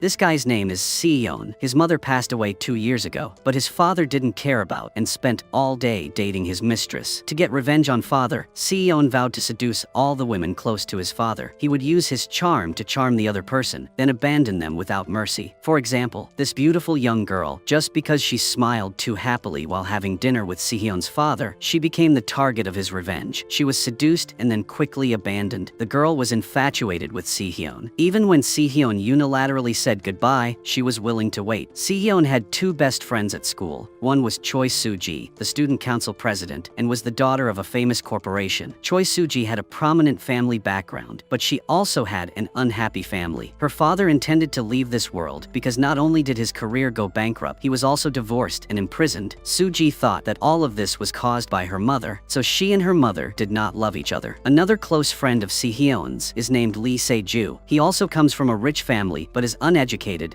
This guy's name is Seon. His mother passed away 2 years ago, but his father didn't care about and spent all day dating his mistress. To get revenge on father, Seon vowed to seduce all the women close to his father. He would use his charm to charm the other person, then abandon them without mercy. For example, this beautiful young girl, just because she smiled too happily while having dinner with Sehyun's father, she became the target of his revenge. She was seduced and then quickly abandoned. The girl was infatuated with Sehyun. Even when Sehyun unilaterally said goodbye, she was willing to wait. Sehyun had 2 best friends at school. One was Choi Soo-ji, the student council president, and was the daughter of a famous corporation. Choi Soo-ji had a prominent family background, but she also had an unhappy family. Her father intended to leave this world because not only did his career go bankrupt, he was also divorced and imprisoned. Soo-ji thought that all of this was caused by her mother, so she and her mother did not love each other. Another close friend of Sehyun's is named Lee Se-ju. He also comes from a rich family but is uneducated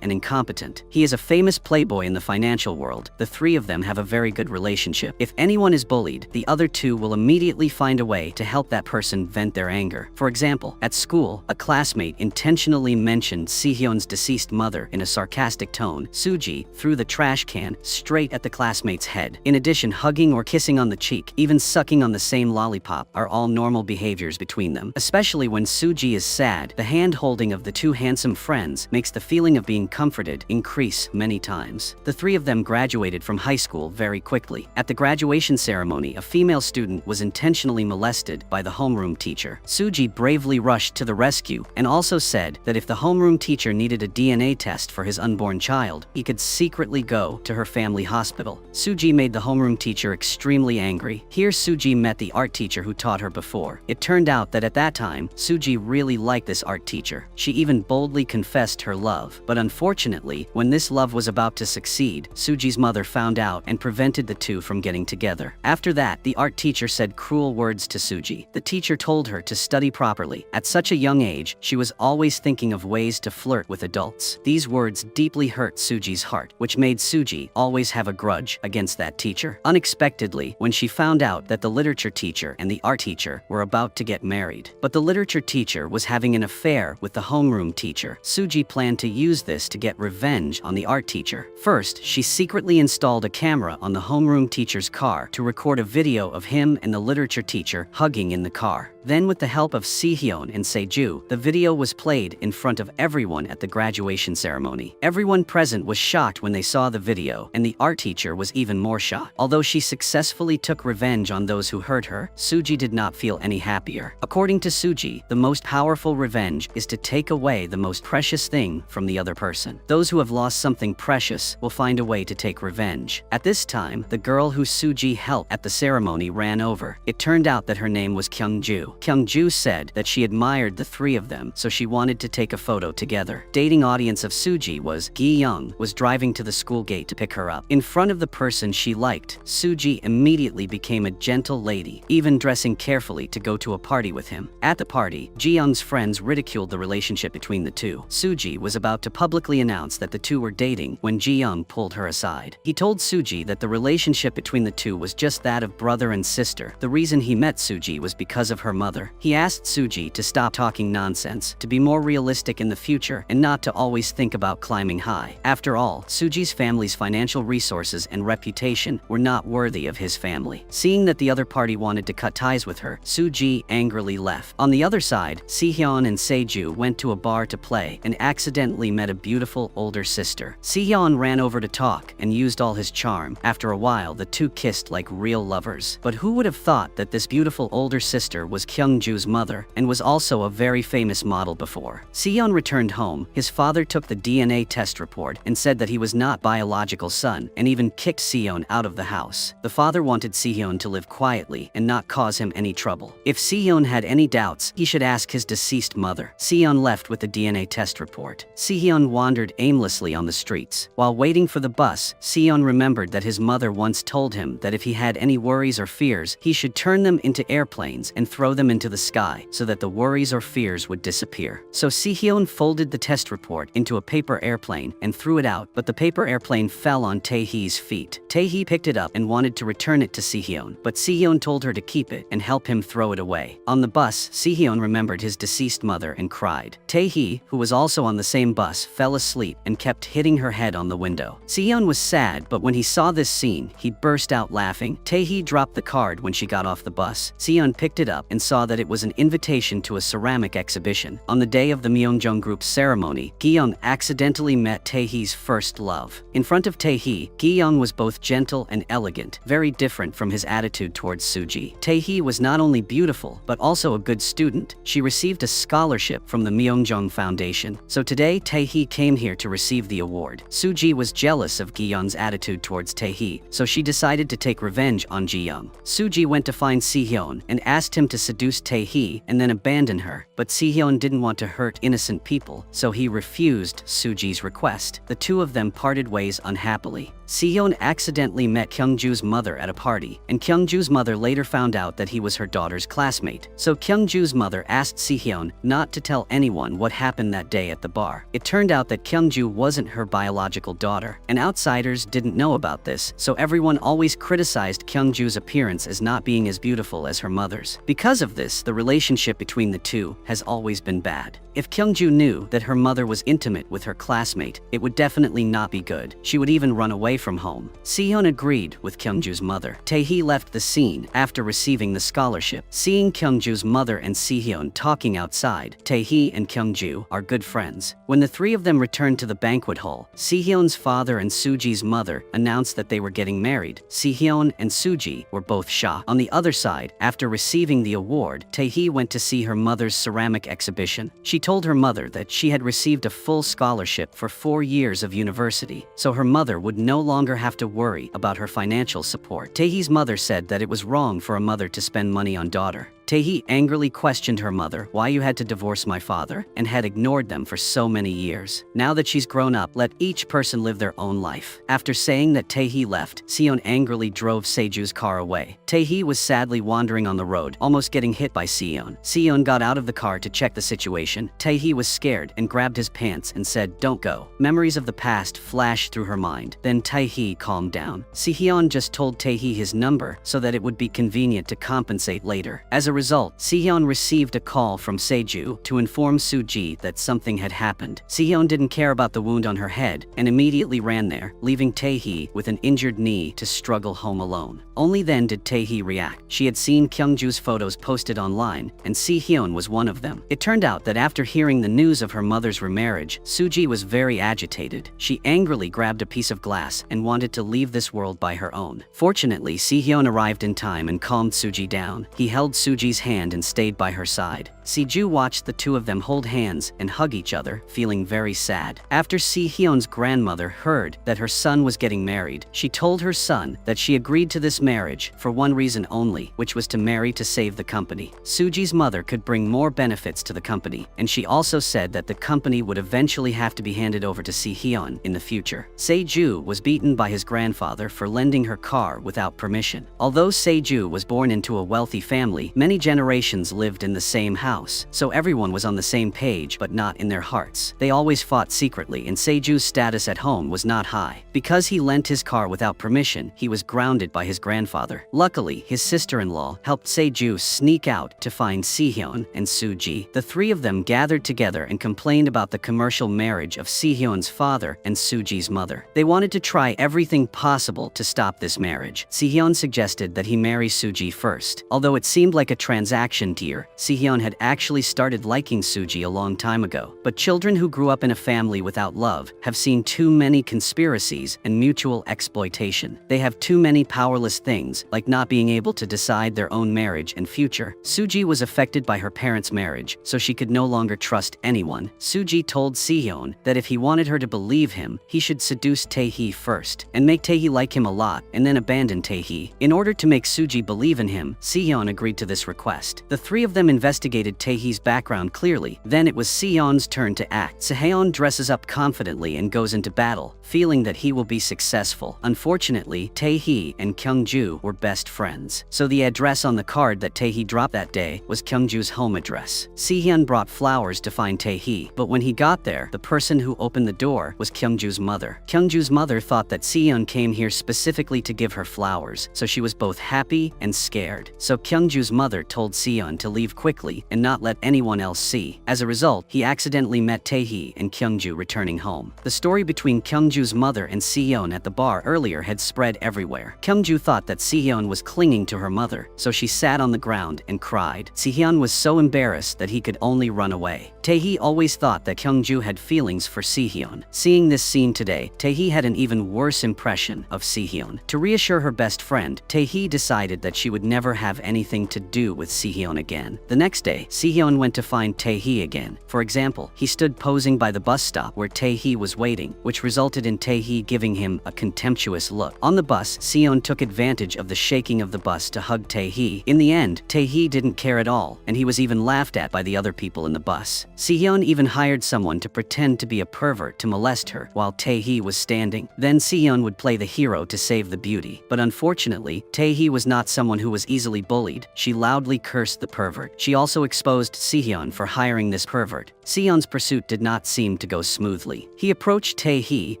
and incompetent. He is a famous playboy in the financial world. The 3 of them have a very good relationship. If anyone is bullied, the other 2 will immediately find a way to help that person vent their anger. For example, at school, a classmate intentionally mentioned Sehyun's deceased mother in a sarcastic tone. Soo-ji threw the trash can straight at the classmate's head. In addition, hugging or kissing on the cheek, even sucking on the same lollipop, are all normal behaviors between them. Especially when Soo-ji is sad, the hand-holding of the 2 handsome friends makes the feeling of being comforted increase many times. The 3 of them graduated from high school very quickly. At the graduation ceremony, a female student was intentionally molested by the homeroom teacher. Soo-ji bravely rushed to the rescue and also said that if the homeroom teacher needed a DNA test for his unborn child, he could secretly go to her family hospital. Soo-ji made the homeroom teacher extremely angry. Here Soo-ji met the art teacher who taught her before. It turned out that at that time, Soo-ji really liked this art teacher. She even boldly confessed her love. But unfortunately, when this love was about to succeed, Soo-ji's mother found out and prevented the 2 from getting together. After that, the art teacher said cruel words to Soo-ji. The teacher told her to study properly. At such a young age, she was always thinking of ways to flirt with adults. These words deeply hurt Soo-ji's heart, which made Soo-ji always have a grudge against that teacher. Unexpectedly, when she found out that the literature teacher and the art teacher were about to get married, but the literature teacher was having an affair with the homeroom teacher, Soo-ji planned to use this to get revenge on the art teacher. First, she secretly installed a camera on the homeroom teacher's car to record a video of him and the literature teacher hugging in the car. Then, with the help of Sehyun and Se-ju, the video was played in front of everyone at the graduation ceremony. Everyone present was shocked when they saw the video, and the art teacher was even more shocked. Although she successfully took revenge on those who hurt her, Soo-ji did not feel any happier. According to Soo-ji, the most powerful revenge is to take away the most precious thing from the other person. Those who have lost something precious will find a way to take revenge. At this time, the girl who Soo-ji helped at the ceremony ran over. It turned out that her name was Kyung-ju. Kyung-ju said that she admired the 3 of them, so she wanted to take a photo together. Dating audience of Soo-ji was Gi-young was driving to the school gate to pick her up. In front of the person she liked, Soo-ji immediately became a gentle lady, even dressing carefully to go to a party with him. At the party, Gi-young's friends ridiculed the relationship between the 2. Soo-ji was about to publicly announce that the 2 were dating when Gi-young pulled her aside. He told Soo-ji that the relationship between the 2 was just that of brother and sister. The reason he met Soo-ji was because of her mother. He asked Soo-ji to stop talking nonsense, to be more realistic in the future, and not to always think about climbing high. After all, Soo-ji's family's financial resources and reputation were not worthy of his family. Seeing that the other party wanted to cut ties with her, Soo-ji angrily left. On the other side, Sehyun and Se-ju went to a bar to play and accidentally met a beautiful older sister. Sehyun ran over to talk and used all his charm. After a while, the 2 kissed like real lovers. But who would have thought that this beautiful older sister was Kyung-ju's mother and was also a very famous model before? Sehyun returned home. His father took the DNA test report and said that he was not biological son, and even kicked Sehyun out of the house. The father wanted Sehyun to live quietly and not cause him any trouble. If Sehyun had any doubts, he should ask his deceased mother. Sehyun left with the DNA test report. Sehyun wandered aimlessly on the streets. While waiting for the bus, Sehyun remembered that his mother once told him that if he had any worries or fears, he should turn them into airplanes and throw them them into the sky so that the worries or fears would disappear. So Sihyun folded the test report into a paper airplane and threw it out, but the paper airplane fell on Taehee's feet. Taehee picked it up and wanted to return it to Sihyun, but Sihyun told her to keep it and help him throw it away. On the bus, Sihyun remembered his deceased mother and cried. Taehee, who was also on the same bus, fell asleep and kept hitting her head on the window. Sihyun was sad, but when he saw this scene, he burst out laughing. Taehee dropped the card when she got off the bus. Sihyun picked it up and saw that it was an invitation to a ceramic exhibition. On the day of the Myeongjong group's ceremony, Gi-young accidentally met Taehee's first love. In front of Taehee, Gi-young was both gentle and elegant, very different from his attitude towards Suji. Taehee was not only beautiful, but also a good student. She received a scholarship from the Myeongjong Foundation. So today, Taehee came here to receive the award. Suji was jealous of Gi-young's attitude towards Taehee, so she decided to take revenge on Gi-young. Suji went to find Sihyun and asked him to seduce Taehee and then abandon her, but Sihyun didn't want to hurt innocent people, so he refused Suji's request. The two of them parted ways unhappily. Sihyun accidentally met Kyungju's mother at a party, and Kyungju's mother later found out that he was her daughter's classmate. So Kyungju's mother asked Sihyun not to tell anyone what happened that day at the bar. It turned out that Kyungju wasn't her biological daughter, and outsiders didn't know about this, so everyone always criticized Kyungju's appearance as not being as beautiful as her mother's. Because of this, the relationship between the two has always been bad. If Kyungju knew that her mother was intimate with her classmate, it would definitely not be good. She would even run away from home. Sihyun agreed with Kyungju's mother. Taehee left the scene after receiving the scholarship. Seeing Kyungju's mother and Sihyun talking outside, Taehee and Kyungju are good friends. When the three of them returned to the banquet hall, Sihyun's father and Suji's mother announced that they were getting married. Sihyun and Suji were both shocked. On the other side, after receiving the award, Taehee went to see her mother's ceramic exhibition. She told her mother that she had received a full scholarship for 4 years of university, so her mother would no longer have to worry about her financial support. Taehee's mother said that it was wrong for a mother to spend money on daughter. Taehee angrily questioned her mother why you had to divorce my father and had ignored them for so many years. Now that she's grown up, let each person live their own life. After saying that Taehee left, Sihyun angrily drove Seju's car away. Taehee was sadly wandering on the road, almost getting hit by Sihyun. Sihyun got out of the car to check the situation. Taehee was scared and grabbed his pants and said, "Don't go." Memories of the past flashed through her mind. Then Taehee calmed down. Sihyun just told Taehee his number so that it would be convenient to compensate later. As a result, Sihyun received a call from Seju to inform Suji that something had happened. Sihyun didn't care about the wound on her head and immediately ran there, leaving Taehee with an injured knee to struggle home alone. Only then did Taehee react. She had seen Kyungju's photos posted online, and Sihyun was one of them. It turned out that after hearing the news of her mother's remarriage, Suji was very agitated. She angrily grabbed a piece of glass and wanted to leave this world by her own. Fortunately, Sihyun arrived in time and calmed Suji down. He held Suji's hand and stayed by her side. Seju watched the two of them hold hands and hug each other, feeling very sad. After Sihyun's grandmother heard that her son was getting married, she told her son that she agreed to this marriage for one reason only, which was to marry to save the company. Suji's mother could bring more benefits to the company, and she also said that the company would eventually have to be handed over to Sihyun in the future. Seju was beaten by his grandfather for lending her car without permission. Although Seju was born into a wealthy family, many generations lived in the same house, so everyone was on the same page but not in their hearts. They always fought secretly, and Seju's status at home was not high. Because he lent his car without permission, he was grounded by his grandfather. Luckily, his sister-in-law helped Seju sneak out to find Sihyun and Suji. The three of them gathered together and complained about the commercial marriage of Sihyun's father and Suji's mother. They wanted to try everything possible to stop this marriage. Sihyun suggested that he marry Suji first. Although it seemed like a transaction deal, Sihyun had actually started liking Suji a long time ago. But children who grew up in a family without love have seen too many conspiracies and mutual exploitation. They have too many powerless things, like not being able to decide their own marriage and future. Suji was affected by her parents' marriage, so she could no longer trust anyone. Suji told Sihyun that if he wanted her to believe him, he should seduce Taehee first, and make Taehee like him a lot, and then abandon Taehee. In order to make Suji believe in him, Sihyun agreed to this request. The three of them investigated understood Taehee's background clearly. Then it was Seon's turn to act. Seon dresses up confidently and goes into battle, feeling that he will be successful. Unfortunately, Taehee and Kyungju were best friends, so the address on the card that Taehee dropped that day was Kyungju's home address. Sehyun brought flowers to find Taehee, but when he got there, the person who opened the door was Kyungju's mother. Kyungju's mother thought that Sehyun came here specifically to give her flowers, so she was both happy and scared. So Kyungju's mother told Sehyun to leave quickly and not let anyone else see. As a result, he accidentally met Taehee and Kyungju returning home. The story between Kyungju's mother and Sehyun at the bar earlier had spread everywhere. Kyungju thought that Sehyun was clinging to her mother, so she sat on the ground and cried. Sehyun was so embarrassed that he could only run away. Taehee always thought that Kyungju had feelings for Sehyun. Seeing this scene today, Taehee had an even worse impression of Sehyun. To reassure her best friend, Taehee decided that she would never have anything to do with Sehyun again. The next day, Sehyun went to find Taehee again. For example, he stood posing by the bus stop where Taehee was waiting, which resulted in Taehee giving him a contemptuous look. On the bus, Sehyun took advantage of the shaking of the bus to hug Taehee. In the end, Taehee didn't care at all, and he was even laughed at by the other people in the bus. Sehyun even hired someone to pretend to be a pervert to molest her while Taehee was standing. Then Sehyun would play the hero to save the beauty. But unfortunately, Taehee was not someone who was easily bullied. She loudly cursed the pervert. She also exposed Sehyun for hiring this pervert. Sehyun's pursuit did not seem to go smoothly. He approached Taehee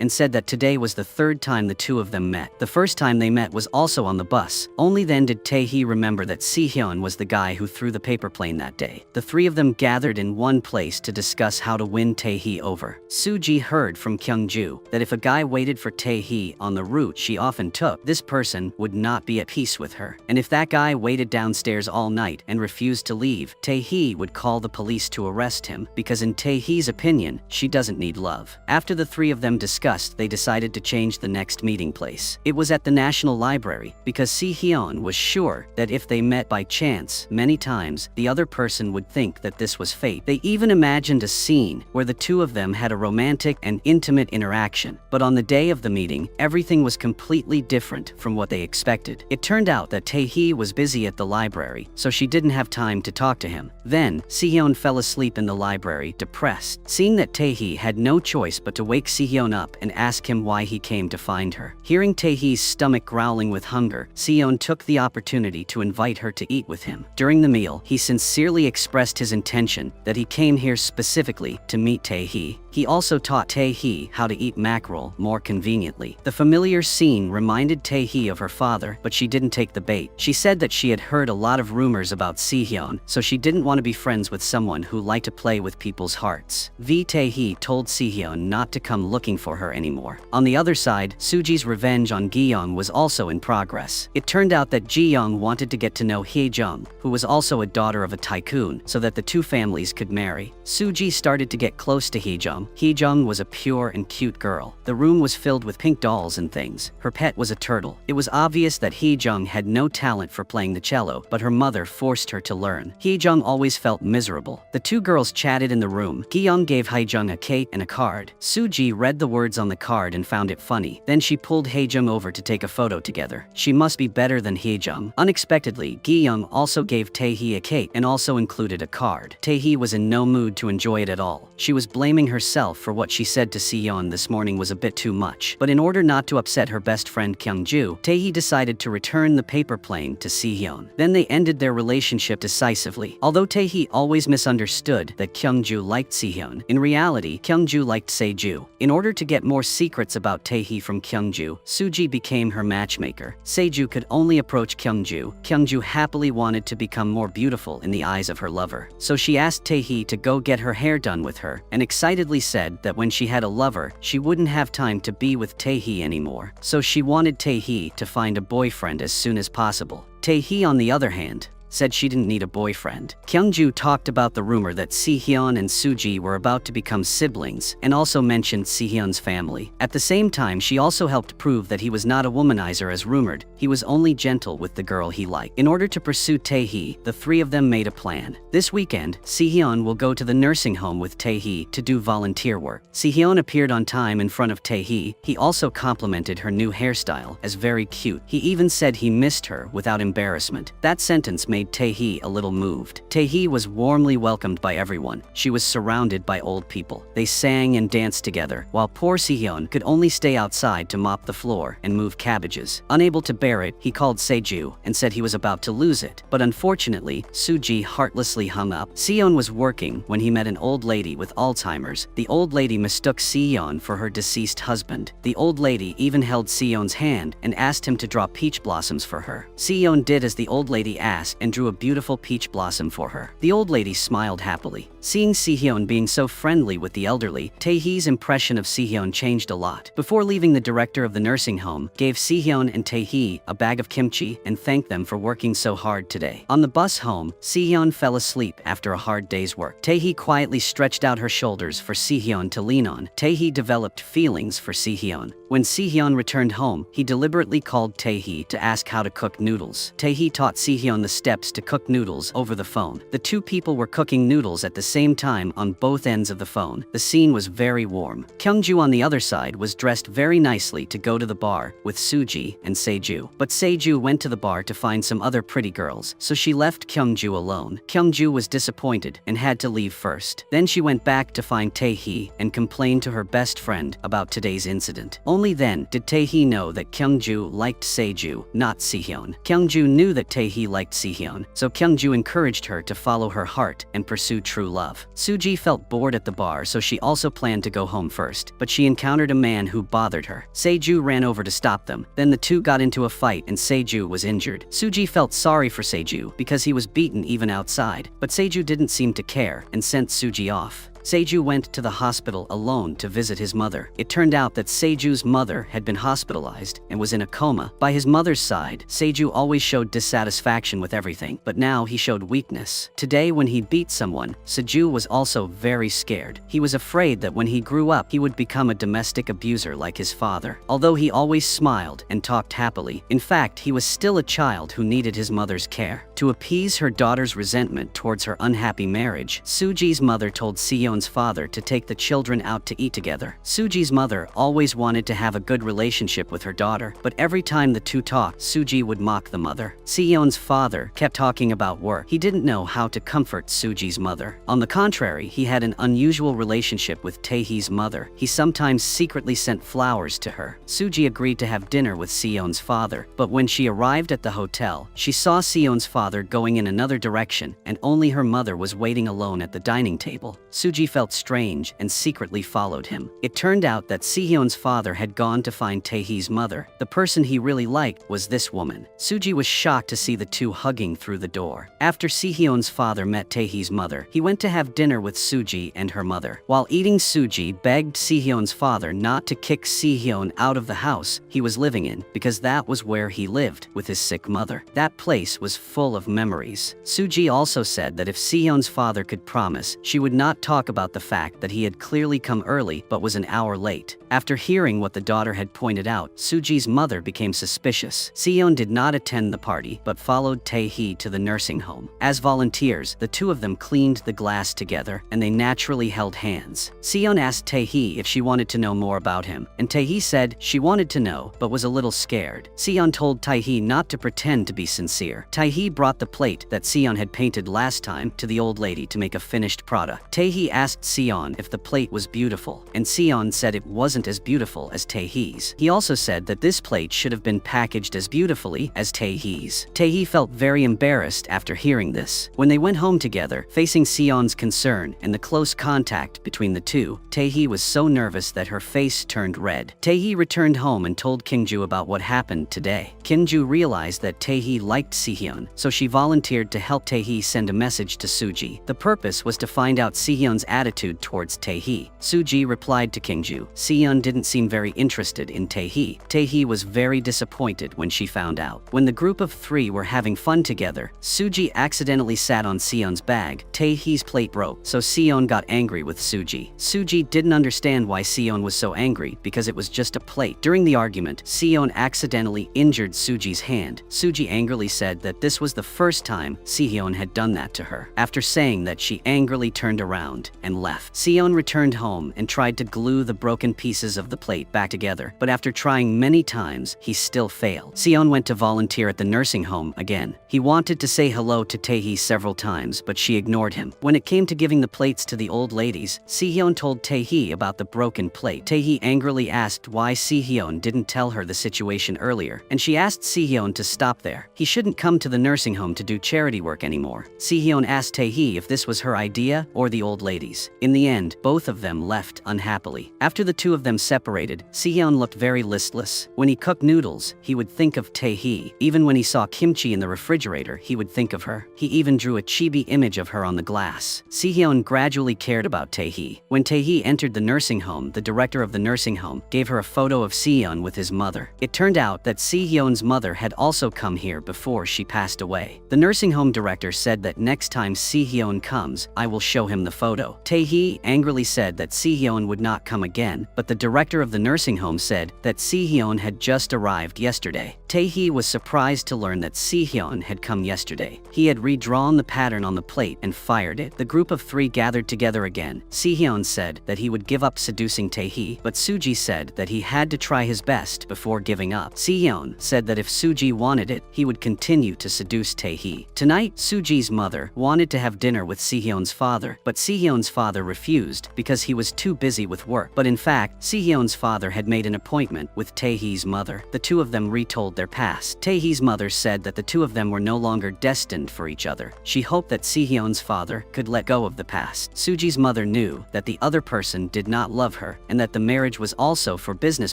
and said that today was the third time the two of them met. The first time they met was also on the bus. Only then did Taehee remember that Sehyun was the guy who threw the paper plane that day. The three of them gathered in one place to discuss how to win Taehee over. Suji heard from Kyungju that if a guy waited for Taehee on the route she often took, this person would not be at peace with her. And if that guy waited downstairs all night and refused to leave, Taehee would call the police to arrest him because in Taehee's opinion, she doesn't need love. After the three of them discussed, they decided to change the next meeting place. It was at the National Library because Sehyun was sure that if they met by chance many times, the other person would think that this was fate. They even imagined a scene where the two of them had a romantic and intimate interaction. But on the day of the meeting, everything was completely different from what they expected. It turned out that Taehee was busy at the library, so she didn't have time to talk to him. Then, Sehyun fell asleep in the library, depressed. Seeing that Taehee had no choice but to wake Sehyun up and ask him why he came to find her. Hearing Taehee's stomach growling with hunger, Sehyun took the opportunity to invite her to eat with him. During the meal, he sincerely expressed his intention that he came here specifically to meet Taehee. He also taught Taehee how to eat mackerel more conveniently. The familiar scene reminded Taehee of her father, but she didn't take the bait. She said that she had heard a lot of rumors about Sehyun, so she didn't want to be friends with someone who liked to play with people's hearts. Taehee told Sehyun not to come looking for her anymore. On the other side, Suji's revenge on Gi-young was also in progress. It turned out that Ji-young wanted to get to know Hye-jung, who was also a daughter of a tycoon, so that the two families could marry. Suji started to get close to Hye-jung. Hye-jung was a pure and cute girl. The room was filled with pink dolls and things. Her pet was a turtle. It was obvious that Hye-jung had no talent for playing the cello, but her mother forced her to learn. Hye-jung always felt miserable. The two girls chatted in the room. Gi-young gave Hye-jung a cake and a card. Suji read the words on the card and found it funny. Then she pulled Hye-jung over to take a photo together. She must be better than Hye-jung. Unexpectedly, Gi-young also gave Taehee a cake and also included a card. Taehee was in no mood to enjoy it at all. She was blaming herself for what she said to Sehyun this morning was a bit too much. But in order not to upset her best friend Kyungju, Taehee decided to return the paper plane to Sehyun. Then they ended their relationship decisively. Although Taehee always misunderstood that Kyungju liked Sehyun, in reality, Kyungju liked Seju. In order to get more secrets about Taehee from Kyungju, Suji became her matchmaker. Seju could only approach Kyungju. Kyungju happily wanted to become more beautiful in the eyes of her lover. So she asked Taehee to go get her hair done with her, and excitedly said that when she had a lover, she wouldn't have time to be with Taehee anymore. So she wanted Taehee to find a boyfriend as soon as possible. Taehee, on the other hand, said she didn't need a boyfriend. Kyungju talked about the rumor that Sehyun and Suji were about to become siblings, and also mentioned Sehyun's family. At the same time, she also helped prove that he was not a womanizer as rumored. He was only gentle with the girl he liked. In order to pursue Taehee, the three of them made a plan. This weekend, Sehyun will go to the nursing home with Taehee to do volunteer work. Sehyun appeared on time in front of Taehee. He also complimented her new hairstyle as very cute. He even said he missed her without embarrassment. That sentence made made Tae-hee a little moved. Tae-hee was warmly welcomed by everyone. She was surrounded by old people. They sang and danced together, while poor Sehyun could only stay outside to mop the floor and move cabbages. Unable to bear it, he called Seju and said he was about to lose it. But unfortunately, Suji heartlessly hung up. Sehyun was working when he met an old lady with Alzheimer's. The old lady mistook Sehyun for her deceased husband. The old lady even held Sehyun's hand and asked him to draw peach blossoms for her. Sehyun did as the old lady asked and drew a beautiful peach blossom for her. The old lady smiled happily. Seeing Sehyun being so friendly with the elderly, Tae-hee's impression of Sehyun changed a lot. Before leaving, the director of the nursing home gave Sehyun and Tae-hee a bag of kimchi and thanked them for working so hard today. On the bus home, Sehyun fell asleep after a hard day's work. Tae-hee quietly stretched out her shoulders for Sehyun to lean on. Tae-hee developed feelings for Sehyun. When Sehyun returned home, he deliberately called Tae-hee to ask how to cook noodles. Tae-hee taught Sehyun the steps to cook noodles over the phone. The two people were cooking noodles at the same time on both ends of the phone. The scene was very warm. Kyungju on the other side was dressed very nicely to go to the bar with Suji and Seju. But Seju went to the bar to find some other pretty girls, so she left Kyungju alone. Kyungju was disappointed and had to leave first. Then she went back to find Tae-hee and complained to her best friend about today's incident. Only then did Tae-hee know that Kyungju liked Seju, not Sehyun. Kyungju knew that Tae-hee liked Sehyun, so Kyungju encouraged her to follow her heart and pursue true love. Suji felt bored at the bar, so she also planned to go home first, but she encountered a man who bothered her. Seju ran over to stop them. Then the two got into a fight and Seju was injured. Suji felt sorry for Seju because he was beaten even outside, but Seju didn't seem to care and sent Suji off. Seju went to the hospital alone to visit his mother. It turned out that Seju's mother had been hospitalized and was in a coma. By his mother's side, Seju always showed dissatisfaction with everything, but now he showed weakness. Today, when he beat someone, Seju was also very scared. He was afraid that when he grew up, he would become a domestic abuser like his father. Although he always smiled and talked happily, in fact, he was still a child who needed his mother's care. To appease her daughter's resentment towards her unhappy marriage, Suji's mother told Sehyun's father to take the children out to eat together. Suji's mother always wanted to have a good relationship with her daughter, but every time the two talked, Suji would mock the mother. Sehyun's father kept talking about work. He didn't know how to comfort Suji's mother. On the contrary, he had an unusual relationship with Tae-hee's mother. He sometimes secretly sent flowers to her. Suji agreed to have dinner with Sehyun's father, but when she arrived at the hotel, she saw Sehyun's father going in another direction, and only her mother was waiting alone at the dining table. Suji felt strange and secretly followed him. It turned out that Sehyun's father had gone to find Tae-hee's mother. The person he really liked was this woman. Suji was shocked to see the two hugging through the door. After Sehyun's father met Tae-hee's mother, he went to have dinner with Suji and her mother. While eating, Suji begged Sehyun's father not to kick Sehyun out of the house he was living in, because that was where he lived with his sick mother. That place was full of memories. Suji also said that if Sehyun's father could promise, she would not talk about the fact that he had clearly come early but was an hour late. After hearing what the daughter had pointed out, Suji's mother became suspicious. Sehyun did not attend the party but followed Tae-hee to the nursing home. As volunteers, the two of them cleaned the glass together and they naturally held hands. Sehyun asked Tae-hee if she wanted to know more about him, and Tae-hee said she wanted to know but was a little scared. Sehyun told Tae-hee not to pretend to be sincere. Tae-hee brought the plate that Sehyun had painted last time to the old lady to make a finished product. Tae-hee asked Sehyun if the plate was beautiful, and Sehyun said it wasn't as beautiful as Tae-hee's. He also said that this plate should have been packaged as beautifully as Tae-hee's. Tae-hee felt very embarrassed after hearing this. When they went home together, facing Sehyun's concern and the close contact between the two, Tae-hee was so nervous that her face turned red. Tae-hee returned home and told Kyungju about what happened today. Kyungju realized that Tae-hee liked Sehyun, so she volunteered to help Tae-hee send a message to Suji. The purpose was to find out Sehyun's attitude towards Tae-hee. Suji replied to Kyungju. Sehyun didn't seem very interested in Tae-hee. Tae-hee was very disappointed when she found out. When the group of three were having fun together, Suji accidentally sat on Sehyun's bag. Tae-hee's plate broke, so Sehyun got angry with Suji. Suji didn't understand why Sehyun was so angry because it was just a plate. During the argument, Sehyun accidentally injured Suji's hand. Suji angrily said that this was the first time Sehyun had done that to her. After saying that, she angrily turned around and left. Seon returned home and tried to glue the broken pieces of the plate back together, but after trying many times, he still failed. Seon went to volunteer at the nursing home again. He wanted to say hello to Tae-hee several times, but she ignored him. When it came to giving the plates to the old ladies, Sehyun told Tae-hee about the broken plate. Tae-hee angrily asked why Sehyun didn't tell her the situation earlier, and she asked Sehyun to stop there. He shouldn't come to the nursing home to do charity work anymore. Sehyun asked Tae-hee if this was her idea or the old ladies. In the end, both of them left unhappily. After the two of them separated, Sehyun looked very listless. When he cooked noodles, he would think of Tae-hee. Even when he saw kimchi in the refrigerator, he would think of her. He even drew a chibi image of her on the glass. Sehyun gradually cared about Tae-hee. When Tae-hee entered the nursing home, the director of the nursing home gave her a photo of Sehyun with his mother. It turned out that Sehyun's mother had also come here before she passed away. The nursing home director said that next time Sehyun comes, I will show him the photo. Tae-hee angrily said that Sehyun would not come again, but the director of the nursing home said that Sehyun had just arrived yesterday. Tae-hee was surprised to learn that Sehyun had come yesterday. He had redrawn the pattern on the plate and fired it. The group of three gathered together again. Sehyun said that he would give up seducing Tae-hee, but Suji said that he had to try his best before giving up. Sehyun said that if Suji wanted it, he would continue to seduce Tae-hee. Tonight, Suji's mother wanted to have dinner with Sehyun's father, but Sehyun's father refused because he was too busy with work. But in fact, Sehyun's father had made an appointment with Tae-hee's mother. The two of them retold their past. Tae-hee's mother said that the two of them were no longer destined for each other. She hoped that Sehyun's father could let go of the past. Suji's mother knew that the other person did not love her and that the marriage was also for business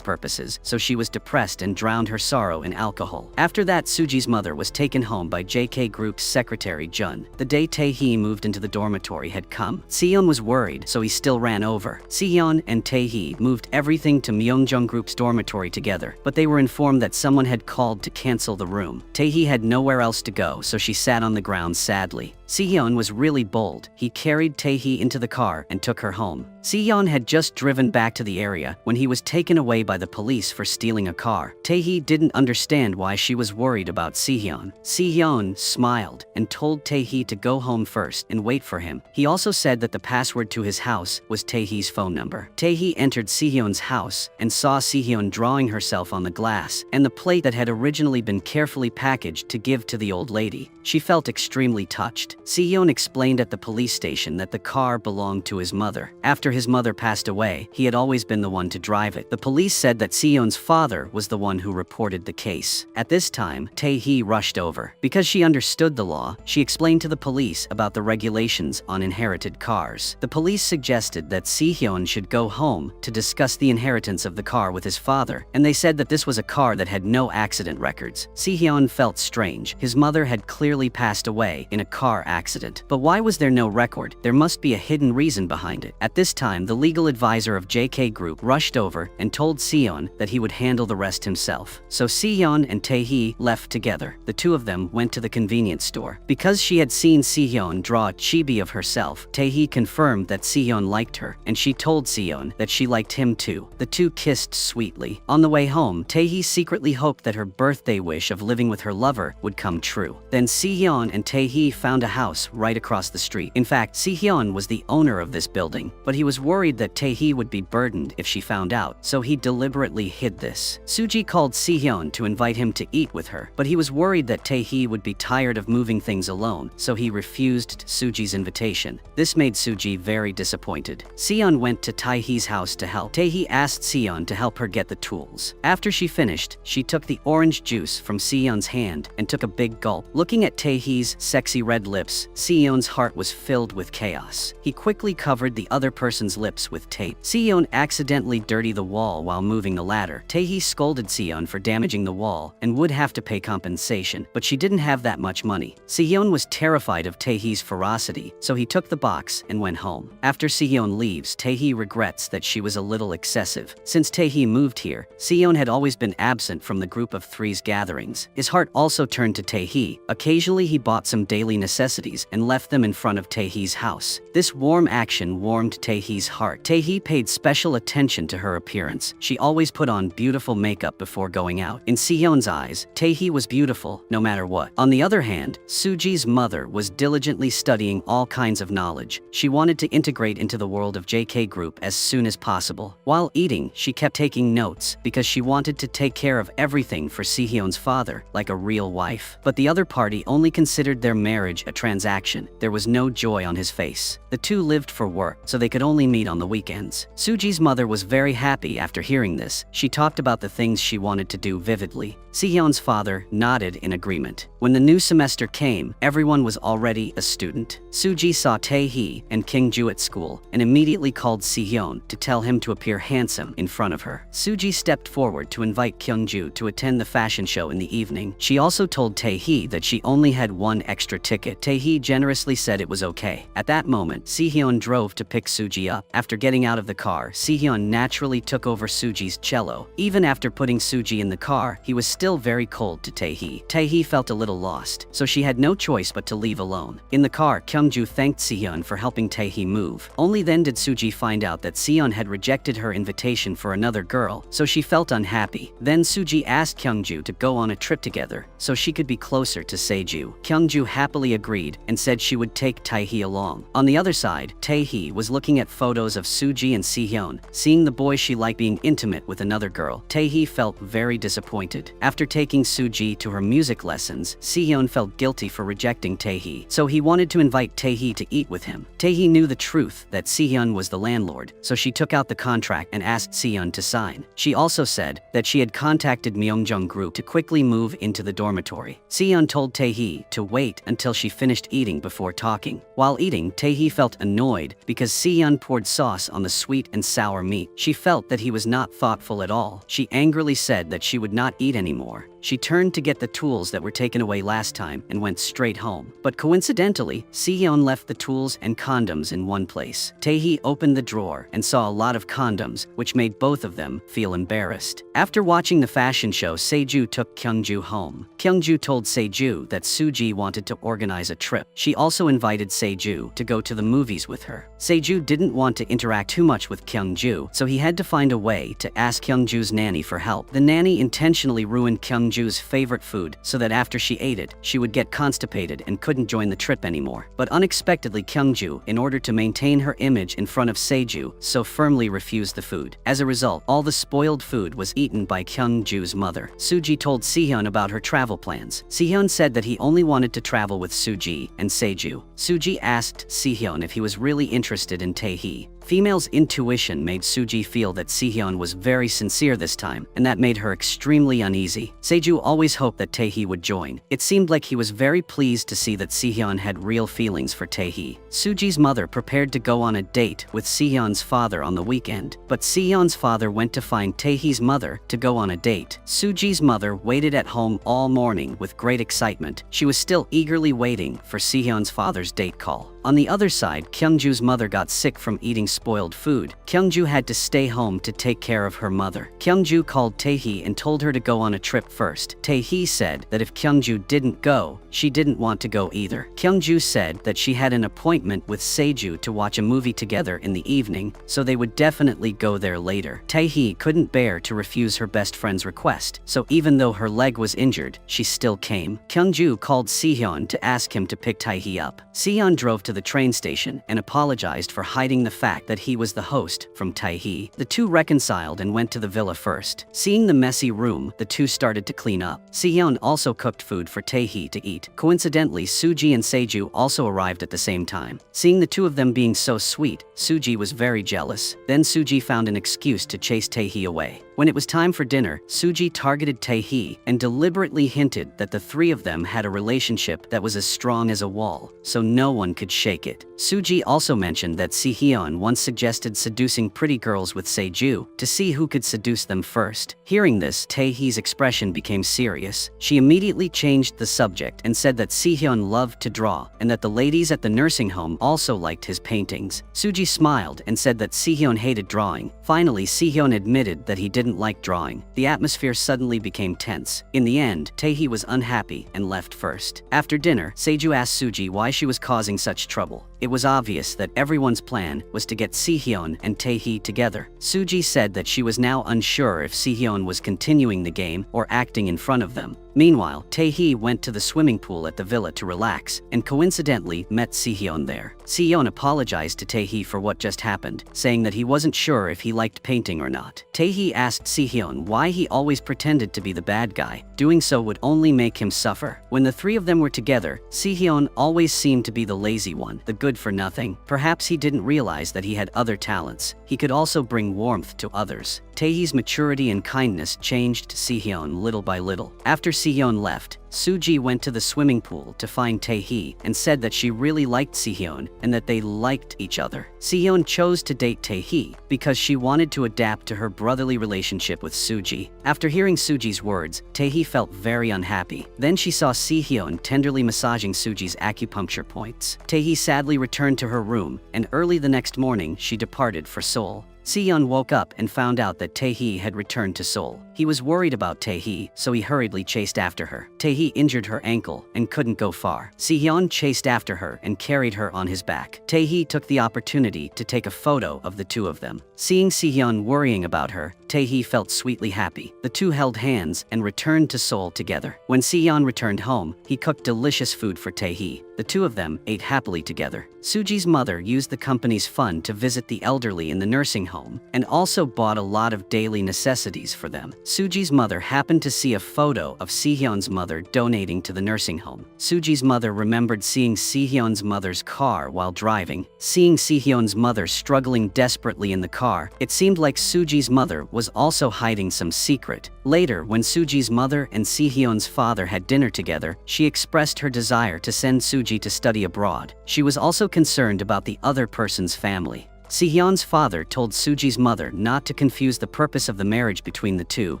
purposes, so she was depressed and drowned her sorrow in alcohol. After that, Suji's mother was taken home by JK Group's secretary Jun. The day Tae-hee moved into the dormitory had come. Sehyun was worried, so he still ran over. Sehyun and Tae-hee moved everything to Myeongjong Group's dormitory together, but they were informed that someone had called to cancel the room. Tae-hee had nowhere else to go, so she sat on the ground sadly. Sehyun was really bold. He carried Tae-hee into the car and took her home. Sehyun had just driven back to the area when he was taken away by the police for stealing a car. Tae-hee didn't understand why she was worried about Sehyun. Sehyun smiled and told Tae-hee to go home first and wait for him. He also said that the password to his house was Tae-hee's phone number. Tae-hee entered Sehyun's house and saw Sehyun drawing herself on the glass and the plate that had originally been carefully packaged to give to the old lady. She felt extremely touched. Sehyun explained at the police station that the car belonged to his mother. After his mother passed away, he had always been the one to drive it. The police said that Sehyun's father was the one who reported the case. At this time, Tae-hee rushed over. Because she understood the law, she explained to the police about the regulations on inherited cars. The police suggested that Sehyun should go home to discuss the inheritance of the car with his father, and they said that this was a car that had no accident records. Sehyun felt strange. His mother had clearly passed away in a car accident. But why was there no record? There must be a hidden reason behind it. At this time, the legal advisor of JK Group rushed over and told Sehyun that he would handle the rest himself. So Sehyun and Tae-hee left together. The two of them went to the convenience store. Because she had seen Sehyun draw a chibi of herself, Tae-hee confirmed that Sehyun liked her, and she told Sehyun that she liked him too. The two kissed sweetly. On the way home, Tae-hee secretly hoped that her birthday wish of living with her lover would come true. Then Sehyun and Tae-hee found a house right across the street. In fact, Sehyun was the owner of this building, but he was worried that Tae-hee would be burdened if she found out, so he deliberately hid this. Suji called Sehyun to invite him to eat with her, but he was worried that Tae-hee would be tired of moving things alone, so he refused Suji's invitation. This made Suji very disappointed. Sehyun went to Tae-hee's house to help. Tae-hee asked Sehyun to help her get the tools. After she finished, she took the orange juice from Sehyun's hand and took a big gulp. Looking at Tae-hee's sexy red lips, Sehyun's heart was filled with chaos. He quickly covered the other person's lips with tape. Sehyun accidentally dirtied the wall while moving the ladder. Tae-hee scolded Sehyun for damaging the wall and would have to pay compensation, but she didn't have that much money. Sehyun was terrified of Tae-hee's ferocity, so he took the box and went home. After Sehyun leaves, Tae-hee regrets that she was a little excessive. Since Tae-hee moved here, Sehyun had always been absent from the group of three's gatherings. His heart also turned to Tae-hee. Occasionally he bought some daily necessities necessities and left them in front of Taehee's house. This warm action warmed Taehee's heart. Taehee paid special attention to her appearance. She always put on beautiful makeup before going out. In Seon's eyes, Taehee was beautiful no matter what. On the other hand, Suji's mother was diligently studying all kinds of knowledge. She wanted to integrate into the world of JK Group as soon as possible. While eating, she kept taking notes because she wanted to take care of everything for Sehyun's father, like a real wife. But the other party only considered their marriage a transaction. There was no joy on his face. The two lived for work, so they could only meet on the weekends. Suji's mother was very happy after hearing this. She talked about the things she wanted to do vividly. Sehyun's father nodded in agreement. When the new semester came, everyone was already a student. Suji saw Taehee and Kyungju at school and immediately called Sehyun to tell him to appear handsome in front of her. Suji stepped forward to invite Kyungju to attend the fashion show in the evening. She also told Taehee that she only had one extra ticket. Taehee generously said it was okay. At that moment, Sehyun drove to pick Suji up. After getting out of the car, Sehyun naturally took over Suji's cello. Even after putting Suji in the car, he was still very cold to Taehee. Taehee felt a little lost, so she had no choice but to leave alone. In the car, Kyungju thanked Sehyun for helping Taehee move. Only then did Suji find out that Sehyun had rejected her invitation for another girl, so she felt unhappy. Then Suji asked Kyungju to go on a trip together so she could be closer to Seju. Kyungju happily agreed and said she would take Taehee along. On the other side, Taehee was looking at photos of Suji and Sehyun. Seeing the boy she liked being intimate with another girl, Taehee felt very disappointed. After taking Suji to her music lessons, Sehyun felt guilty for rejecting Taehee, so he wanted to invite Taehee to eat with him. Taehee knew the truth that Sehyun was the landlord, so she took out the contract and asked Sehyun to sign. She also said that she had contacted Myeongjong Group to quickly move into the dormitory. Sehyun told Taehee to wait until she finished eating before talking. While eating, Taehee felt annoyed because Sehyun poured sauce on the sweet and sour meat. She felt that he was not thoughtful at all. She angrily said that she would not eat anymore. She turned to get the tools that were taken away last time and went straight home. But coincidentally, Sehyun left the tools and condoms in one place. Taehee opened the drawer and saw a lot of condoms, which made both of them feel embarrassed. After watching the fashion show, Seju took Kyungju home. Kyungju told Seju that Suji wanted to organize a trip. She also invited Seju to go to the movies with her. Seju didn't want to interact too much with Kyungju, so he had to find a way to ask Kyungju's nanny for help. The nanny intentionally ruined Kyungju's favorite food so that after she ate it, she would get constipated and couldn't join the trip anymore. But unexpectedly, Kyungju, in order to maintain her image in front of Seju, so firmly refused the food. As a result, all the spoiled food was eaten by Kyungju's mother. Suji told Sehyun about her travel plans. Sehyun said that he only wanted to travel with Suji and Seju. Suji asked Sehyun if he was really interested in Taehee. Female's intuition made Suji feel that Sehyun was very sincere this time, and that made her extremely uneasy. Seju always hoped that Taehee would join. It seemed like he was very pleased to see that Sehyun had real feelings for Taehee. Suji's mother prepared to go on a date with Sehyun's father on the weekend, but Sehyun's father went to find Taehee's mother to go on a date. Suji's mother waited at home all morning with great excitement. She was still eagerly waiting for Sehyun's father's date call. On the other side, Kyungju's mother got sick from eating spoiled food. Kyungju had to stay home to take care of her mother. Kyungju called Taehee and told her to go on a trip first. Taehee said that if Kyungju didn't go, she didn't want to go either. Kyungju said that she had an appointment with Seju to watch a movie together in the evening, so they would definitely go there later. Taehee couldn't bear to refuse her best friend's request, so even though her leg was injured, she still came. Kyungju called Sehyun to ask him to pick Taehee up. Sehyun drove to the train station and apologized for hiding the fact that he was the host from Taehee. The two reconciled and went to the villa first. Seeing the messy room, the two started to clean up. Sehyun also cooked food for Taehee to eat. Coincidentally, Suji and Seju also arrived at the same time. Seeing the two of them being so sweet, Suji was very jealous. Then Suji found an excuse to chase Taehee away. When it was time for dinner, Suji targeted Taehee and deliberately hinted that the three of them had a relationship that was as strong as a wall, so no one could shake it. Suji also mentioned that Sehyun once suggested seducing pretty girls with Seju to see who could seduce them first. Hearing this, Taehee's expression became serious. She immediately changed the subject and said that Sehyun loved to draw and that the ladies at the nursing home also liked his paintings. Suji smiled and said that Sehyun hated drawing. Finally, Sehyun admitted that he didn't like drawing. The atmosphere suddenly became tense. In the end, Taehee was unhappy and left first. After dinner, Seju asked Suji why she was causing such trouble. It was obvious that everyone's plan was to get Sehyun and Taehee together. Suji said that she was now unsure if Sehyun was continuing the game or acting in front of them. Meanwhile, Taehee went to the swimming pool at the villa to relax and coincidentally met Sehyun there. Sehyun apologized to Taehee for what just happened, saying that he wasn't sure if he liked painting or not. Taehee asked Sehyun why he always pretended to be the bad guy. Doing so would only make him suffer. When the three of them were together, Sehyun always seemed to be the lazy one, the good-for-nothing. Perhaps he didn't realize that he had other talents. He could also bring warmth to others. Taehee's maturity and kindness changed Sehyun little by little. After Sehyun left, Suji went to the swimming pool to find Taehee and said that she really liked Sehyun and that they liked each other. Sehyun chose to date Taehee because she wanted to adapt to her brotherly relationship with Suji. After hearing Suji's words, Taehee felt very unhappy. Then she saw Sehyun tenderly massaging Suji's acupuncture points. Taehee sadly returned to her room, and early the next morning she departed for Seoul. Sehyun woke up and found out that Taehee had returned to Seoul. He was worried about Taehee, so he hurriedly chased after her. Taehee injured her ankle and couldn't go far. Sehyun chased after her and carried her on his back. Taehee took the opportunity to take a photo of the two of them. Seeing Sehyun worrying about her, Taehee felt sweetly happy. The two held hands and returned to Seoul together. When Sehyun returned home, he cooked delicious food for Taehee. The two of them ate happily together. Suji's mother used the company's fund to visit the elderly in the nursing home and also bought a lot of daily necessities for them. Suji's mother happened to see a photo of Sehyun's mother donating to the nursing home. Suji's mother remembered seeing Sehyun's mother's car while driving. Seeing Sehyun's mother struggling desperately in the car, it seemed like Suji's mother was also hiding some secret. Later, when Suji's mother and Sehyun's father had dinner together, she expressed her desire to send Suji to study abroad. She was also concerned about the other person's family. Sehyun's father told Suji's mother not to confuse the purpose of the marriage between the two.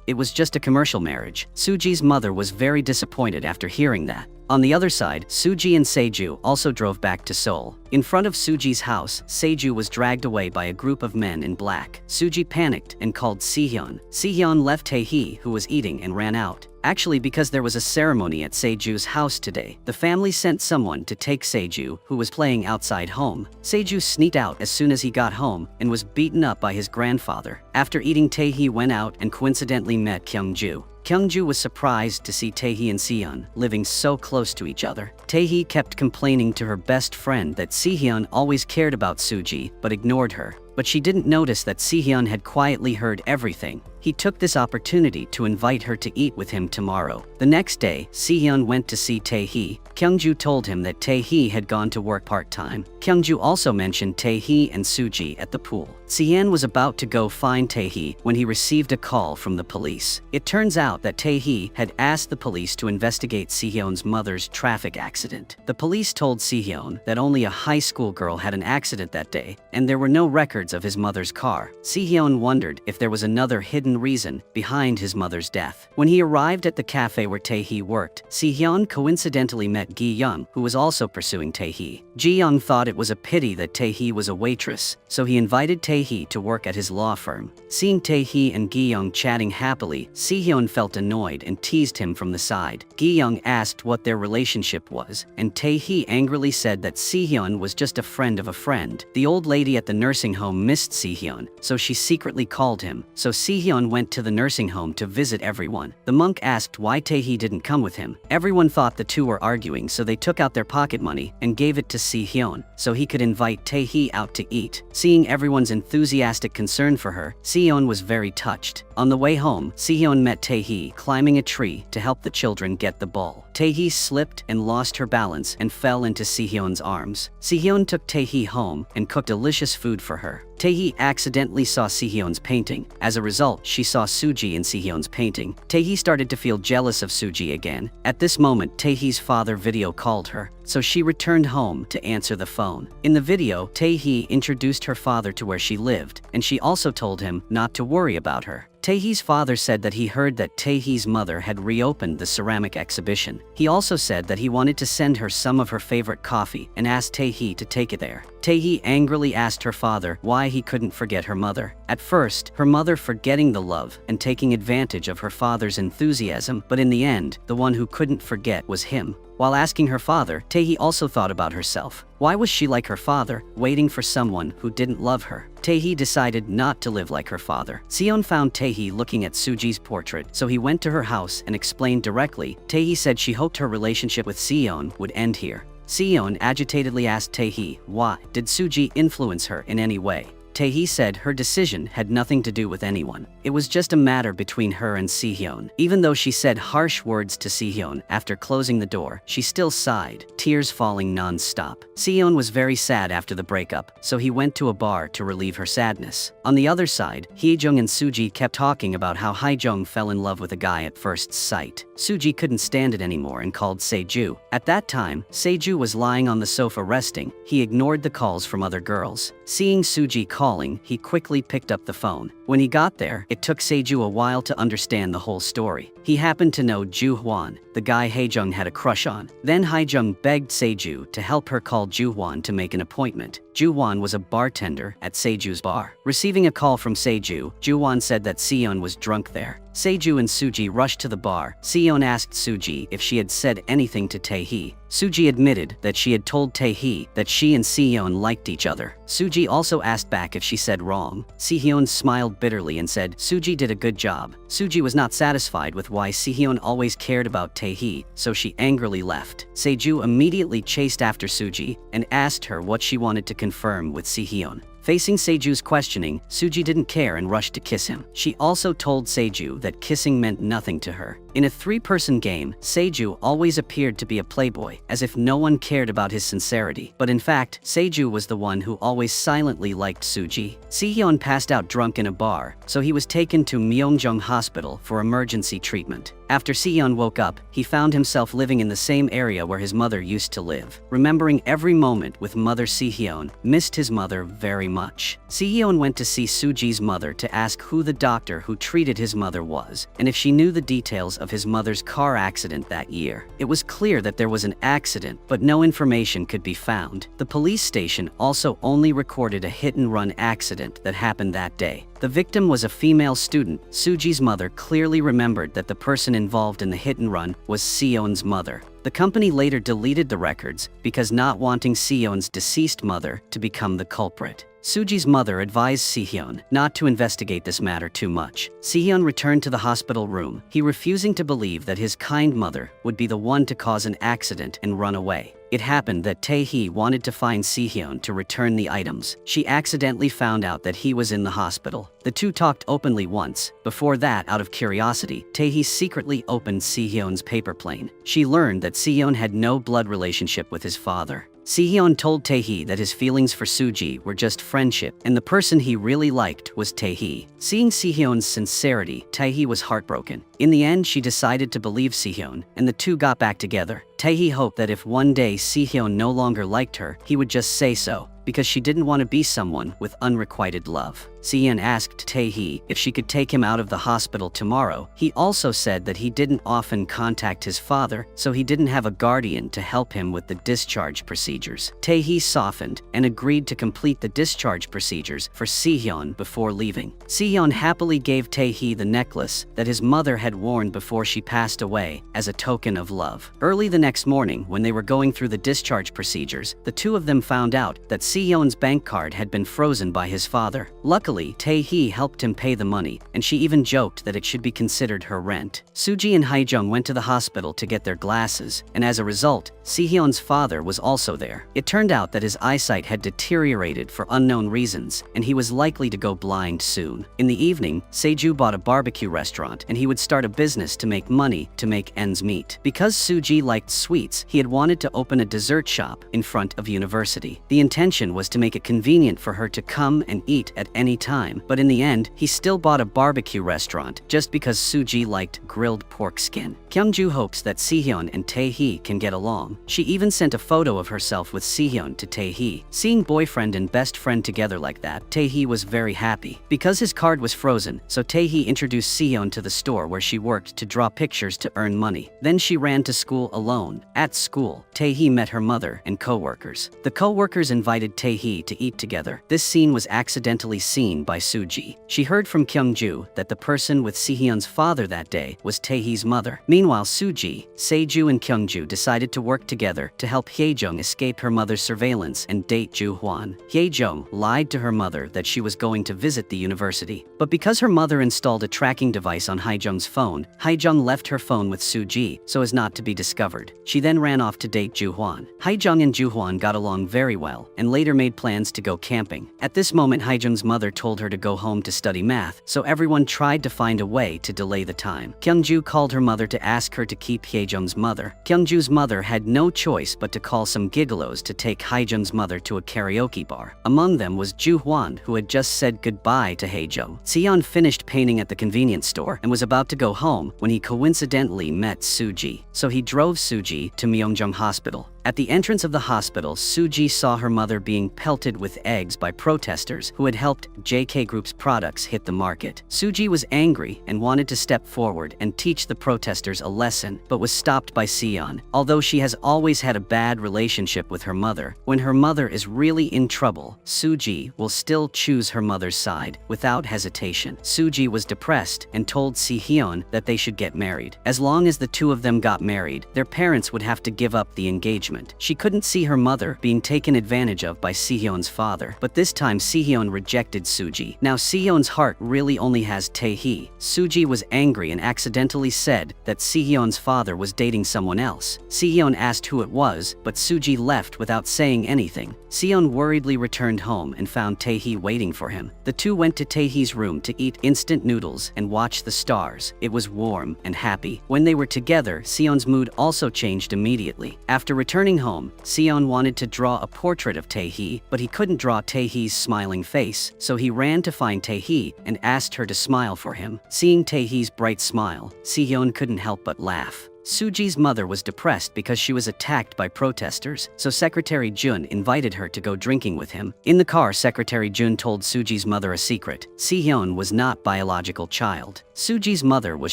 It was just a commercial marriage. Suji's mother was very disappointed after hearing that. On the other side, Suji and Seju also drove back to Seoul. In front of Suji's house, Seju was dragged away by a group of men in black. Suji panicked and called Sehyun. Sehyun left Taehee, who was eating, and ran out. Actually, because there was a ceremony at Seju's house today, the family sent someone to take Seju, who was playing outside home. Seju sneaked out as soon as he got home and was beaten up by his grandfather. After eating, Taehee went out and coincidentally met Kyungju. Kyungju was surprised to see Taehee and Sehyun living so close to each other. Taehee kept complaining to her best friend that Sehyun always cared about Suji but ignored her. But she didn't notice that Sehyun had quietly heard everything. He took this opportunity to invite her to eat with him tomorrow. The next day, Sehyun went to see Taehee. Kyungju told him that Taehee had gone to work part-time. Kyungju also mentioned Taehee and Suji at the pool. Sehyun was about to go find Taehee when he received a call from the police. It turns out that Taehee had asked the police to investigate Sehyun's mother's traffic accident. The police told Sehyun that only a high school girl had an accident that day, and there were no records of his mother's car. Sehyun wondered if there was another hidden reason behind his mother's death. When he arrived at the cafe where Taehee worked, Sehyun coincidentally met Gi-young, who was also pursuing Taehee. Ji-young thought it was a pity that Taehee was a waitress, so he invited Taehee to work at his law firm. Seeing Taehee and Gi-young chatting happily, Sehyun felt annoyed and teased him from the side. Gi-young asked what their relationship was, and Taehee angrily said that Sehyun was just a friend of a friend. The old lady at the nursing home missed Sehyun, so she secretly called him. So Sehyun went to the nursing home to visit everyone. The monk asked why Taehee didn't come with him. Everyone thought the two were arguing, so they took out their pocket money and gave it to Sehyun so he could invite Taehee out to eat. Seeing everyone's enthusiastic concern for her, Sehyun was very touched. On the way home, Sehyun met Taehee climbing a tree to help the children get the ball. Taehee slipped and lost her balance and fell into Sehyun's arms. Sehyun took Taehee home and cooked delicious food for her. Tae-hee accidentally saw Seehyun's painting. As a result, she saw Suji in Seehyun's painting. Tae-hee started to feel jealous of Suji again. At this moment, Tae-hee's father video called her, so she returned home to answer the phone. In the video, Tae-hee introduced her father to where she lived, and she also told him not to worry about her. Tae-hee's father said that he heard that Tae-hee's mother had reopened the ceramic exhibition. He also said that he wanted to send her some of her favorite coffee and asked Tae-hee to take it there. Tae-hee angrily asked her father why he couldn't forget her mother. At first, her mother forgetting the love and taking advantage of her father's enthusiasm, but in the end, the one who couldn't forget was him. While asking her father, Tae-hee also thought about herself. Why was she like her father, waiting for someone who didn't love her? Tae-hee decided not to live like her father. Seon found Tae-hee looking at Suji's portrait, so he went to her house and explained directly. Tae-hee said she hoped her relationship with Seon would end here. Seon agitatedly asked Tae-hee why. Did Suji influence her in any way? Tae-hee said her decision had nothing to do with anyone. It was just a matter between her and Seehyun. Even though she said harsh words to Seehyun after closing the door, she still sighed, tears falling non-stop. Seehyun was very sad after the breakup, so he went to a bar to relieve her sadness. On the other side, Hee-jung and Suji kept talking about how Hae-jung fell in love with a guy at first sight. Suji couldn't stand it anymore and called Seju. At that time, Seju was lying on the sofa resting. He ignored the calls from other girls. Seeing Suji calling, he quickly picked up the phone. When he got there, it took Seju a while to understand the whole story. He happened to know Ju-hwan, the guy Hae-jung had a crush on. Then Hae-jung begged Seju to help her call Ju-hwan to make an appointment. Ju-hwan was a bartender at Seju's bar. Receiving a call from Seju, Ju-hwan said that Seon was drunk there. Seju and Suji rushed to the bar. Seon asked Suji if she had said anything to Tae-hee. Suji admitted that she had told Tae-hee that she and Seon liked each other. Suji also asked back if she said wrong. Sehyun smiled bitterly and said Suji did a good job. Suji was not satisfied with why Sehyun always cared about Tae-hee, so she angrily left. Seju immediately chased after Suji and asked her what she wanted to confirm with Sehyun. Facing Seju's questioning, Suji didn't care and rushed to kiss him. She also told Seju that kissing meant nothing to her. In a three-person game, Seju always appeared to be a playboy, as if no one cared about his sincerity. But in fact, Seju was the one who always silently liked Suji. Sehyun passed out drunk in a bar, so he was taken to Myeongjong Hospital for emergency treatment. After Sehyun woke up, he found himself living in the same area where his mother used to live. Remembering every moment with Mother Sehyun, missed his mother very much. Sehyun went to see Suji's mother to ask who the doctor who treated his mother was, and if she knew the details of his mother's car accident that year. It was clear that there was an accident, but no information could be found. The police station also only recorded a hit-and-run accident that happened that day. The victim was a female student. Suji's mother clearly remembered that the person involved in the hit-and-run was Seon's mother. The company later deleted the records because not wanting Seon's deceased mother to become the culprit. Suji's mother advised Sehyun not to investigate this matter too much. Sehyun returned to the hospital room, he refusing to believe that his kind mother would be the one to cause an accident and run away. It happened that Tae-hee wanted to find Sehyun to return the items. She accidentally found out that he was in the hospital. The two talked openly once. Before that, out of curiosity, Tae-hee secretly opened Sehyun's paper plane. She learned that Sehyun had no blood relationship with his father. Sehyun told Tae-hee that his feelings for Suji were just friendship, and the person he really liked was Tae-hee. Seeing Sehyun's sincerity, Tae-hee was heartbroken. In the end, she decided to believe Sehyun, and the two got back together. Tae-hee hoped that if one day Sehyun no longer liked her, he would just say so, because she didn't want to be someone with unrequited love. Sehyun asked Tae-hee if she could take him out of the hospital tomorrow. He also said that he didn't often contact his father, so he didn't have a guardian to help him with the discharge procedures. Tae-hee softened and agreed to complete the discharge procedures for Sehyun before leaving. Sehyun happily gave Tae-hee the necklace that his mother had worn before she passed away as a token of love. Early the next morning, when they were going through the discharge procedures, the two of them found out that Sehyun's bank card had been frozen by his father. Luckily, Tae-hee helped him pay the money, and she even joked that it should be considered her rent. Suji and Hae-jung went to the hospital to get their glasses, and as a result, Sehyun's father was also there. It turned out that his eyesight had deteriorated for unknown reasons, and he was likely to go blind soon. In the evening, Seju bought a barbecue restaurant, and he would start a business to make money to make ends meet. Because Suji liked sweets, he had wanted to open a dessert shop in front of university. The intention intention was to make it convenient for her to come and eat at any time, but in the end, he still bought a barbecue restaurant just because Suji liked grilled pork skin. Kyungju hopes that Sehyun and Tae-hee can get along. She even sent a photo of herself with Sehyun to Tae-hee. Seeing boyfriend and best friend together like that, Tae-hee was very happy. Because his card was frozen, so Tae-hee introduced Sehyun to the store where she worked to draw pictures to earn money. Then she ran to school alone. At school, Tae-hee met her mother and co-workers. The co-workers invited Tae-hee to eat together. This scene was accidentally seen by Suji. She heard from Kyungju that the person with Sehyun's father that day was Tae-hee's mother. Meanwhile, Suji, Seju and Kyungju decided to work together to help Hyejung escape her mother's surveillance and date Ju-hwan. Hyejung lied to her mother that she was going to visit the university. But because her mother installed a tracking device on Hyejung's phone, Hyejung left her phone with Suji so as not to be discovered. She then ran off to date Ju-hwan. Hyejung and Ju-hwan got along very well and later made plans to go camping. At this moment, Hyejung's mother told her to go home to study math, so everyone tried to find a way to delay the time. Kyungju called her mother to ask her to keep Hyejung's mother. Kyungju's mother had no choice but to call some gigolos to take Hyejung's mother to a karaoke bar. Among them was Ju-hwan, who had just said goodbye to Hyejung. Seon finished painting at the convenience store and was about to go home when he coincidentally met Suji. So he drove Suji to Myeongjong Hospital. At the entrance of the hospital, Suji saw her mother being pelted with eggs by protesters who had helped JK Group's products hit the market. Suji was angry and wanted to step forward and teach the protesters a lesson, but was stopped by Seon. Although she has always had a bad relationship with her mother, when her mother is really in trouble, Suji will still choose her mother's side without hesitation. Suji was depressed and told Sehyun that they should get married. As long as the two of them got married, their parents would have to give up the engagement. She couldn't see her mother being taken advantage of by Sehyun's father, but this time Sehyun rejected Suji. Now Sehyun's heart really only has Tae-hee. Suji was angry and accidentally said that Sehyun's father was dating someone else. Sehyun asked who it was, but Suji left without saying anything. Sehyun worriedly returned home and found Tae-hee waiting for him. The two went to Tae-hee's room to eat instant noodles and watch the stars. It was warm and happy. When they were together, Sehyun's mood also changed immediately. After returning home, Seon wanted to draw a portrait of Tae-hee, but he couldn't draw Tae-hee's smiling face, so he ran to find Tae-hee and asked her to smile for him. Seeing Tae-hee's bright smile, Sehyun couldn't help but laugh. Suji's mother was depressed because she was attacked by protesters, so Secretary Jun invited her to go drinking with him. In the car, Secretary Jun told Suji's mother a secret. Sehyun was not biological child. Suji's mother was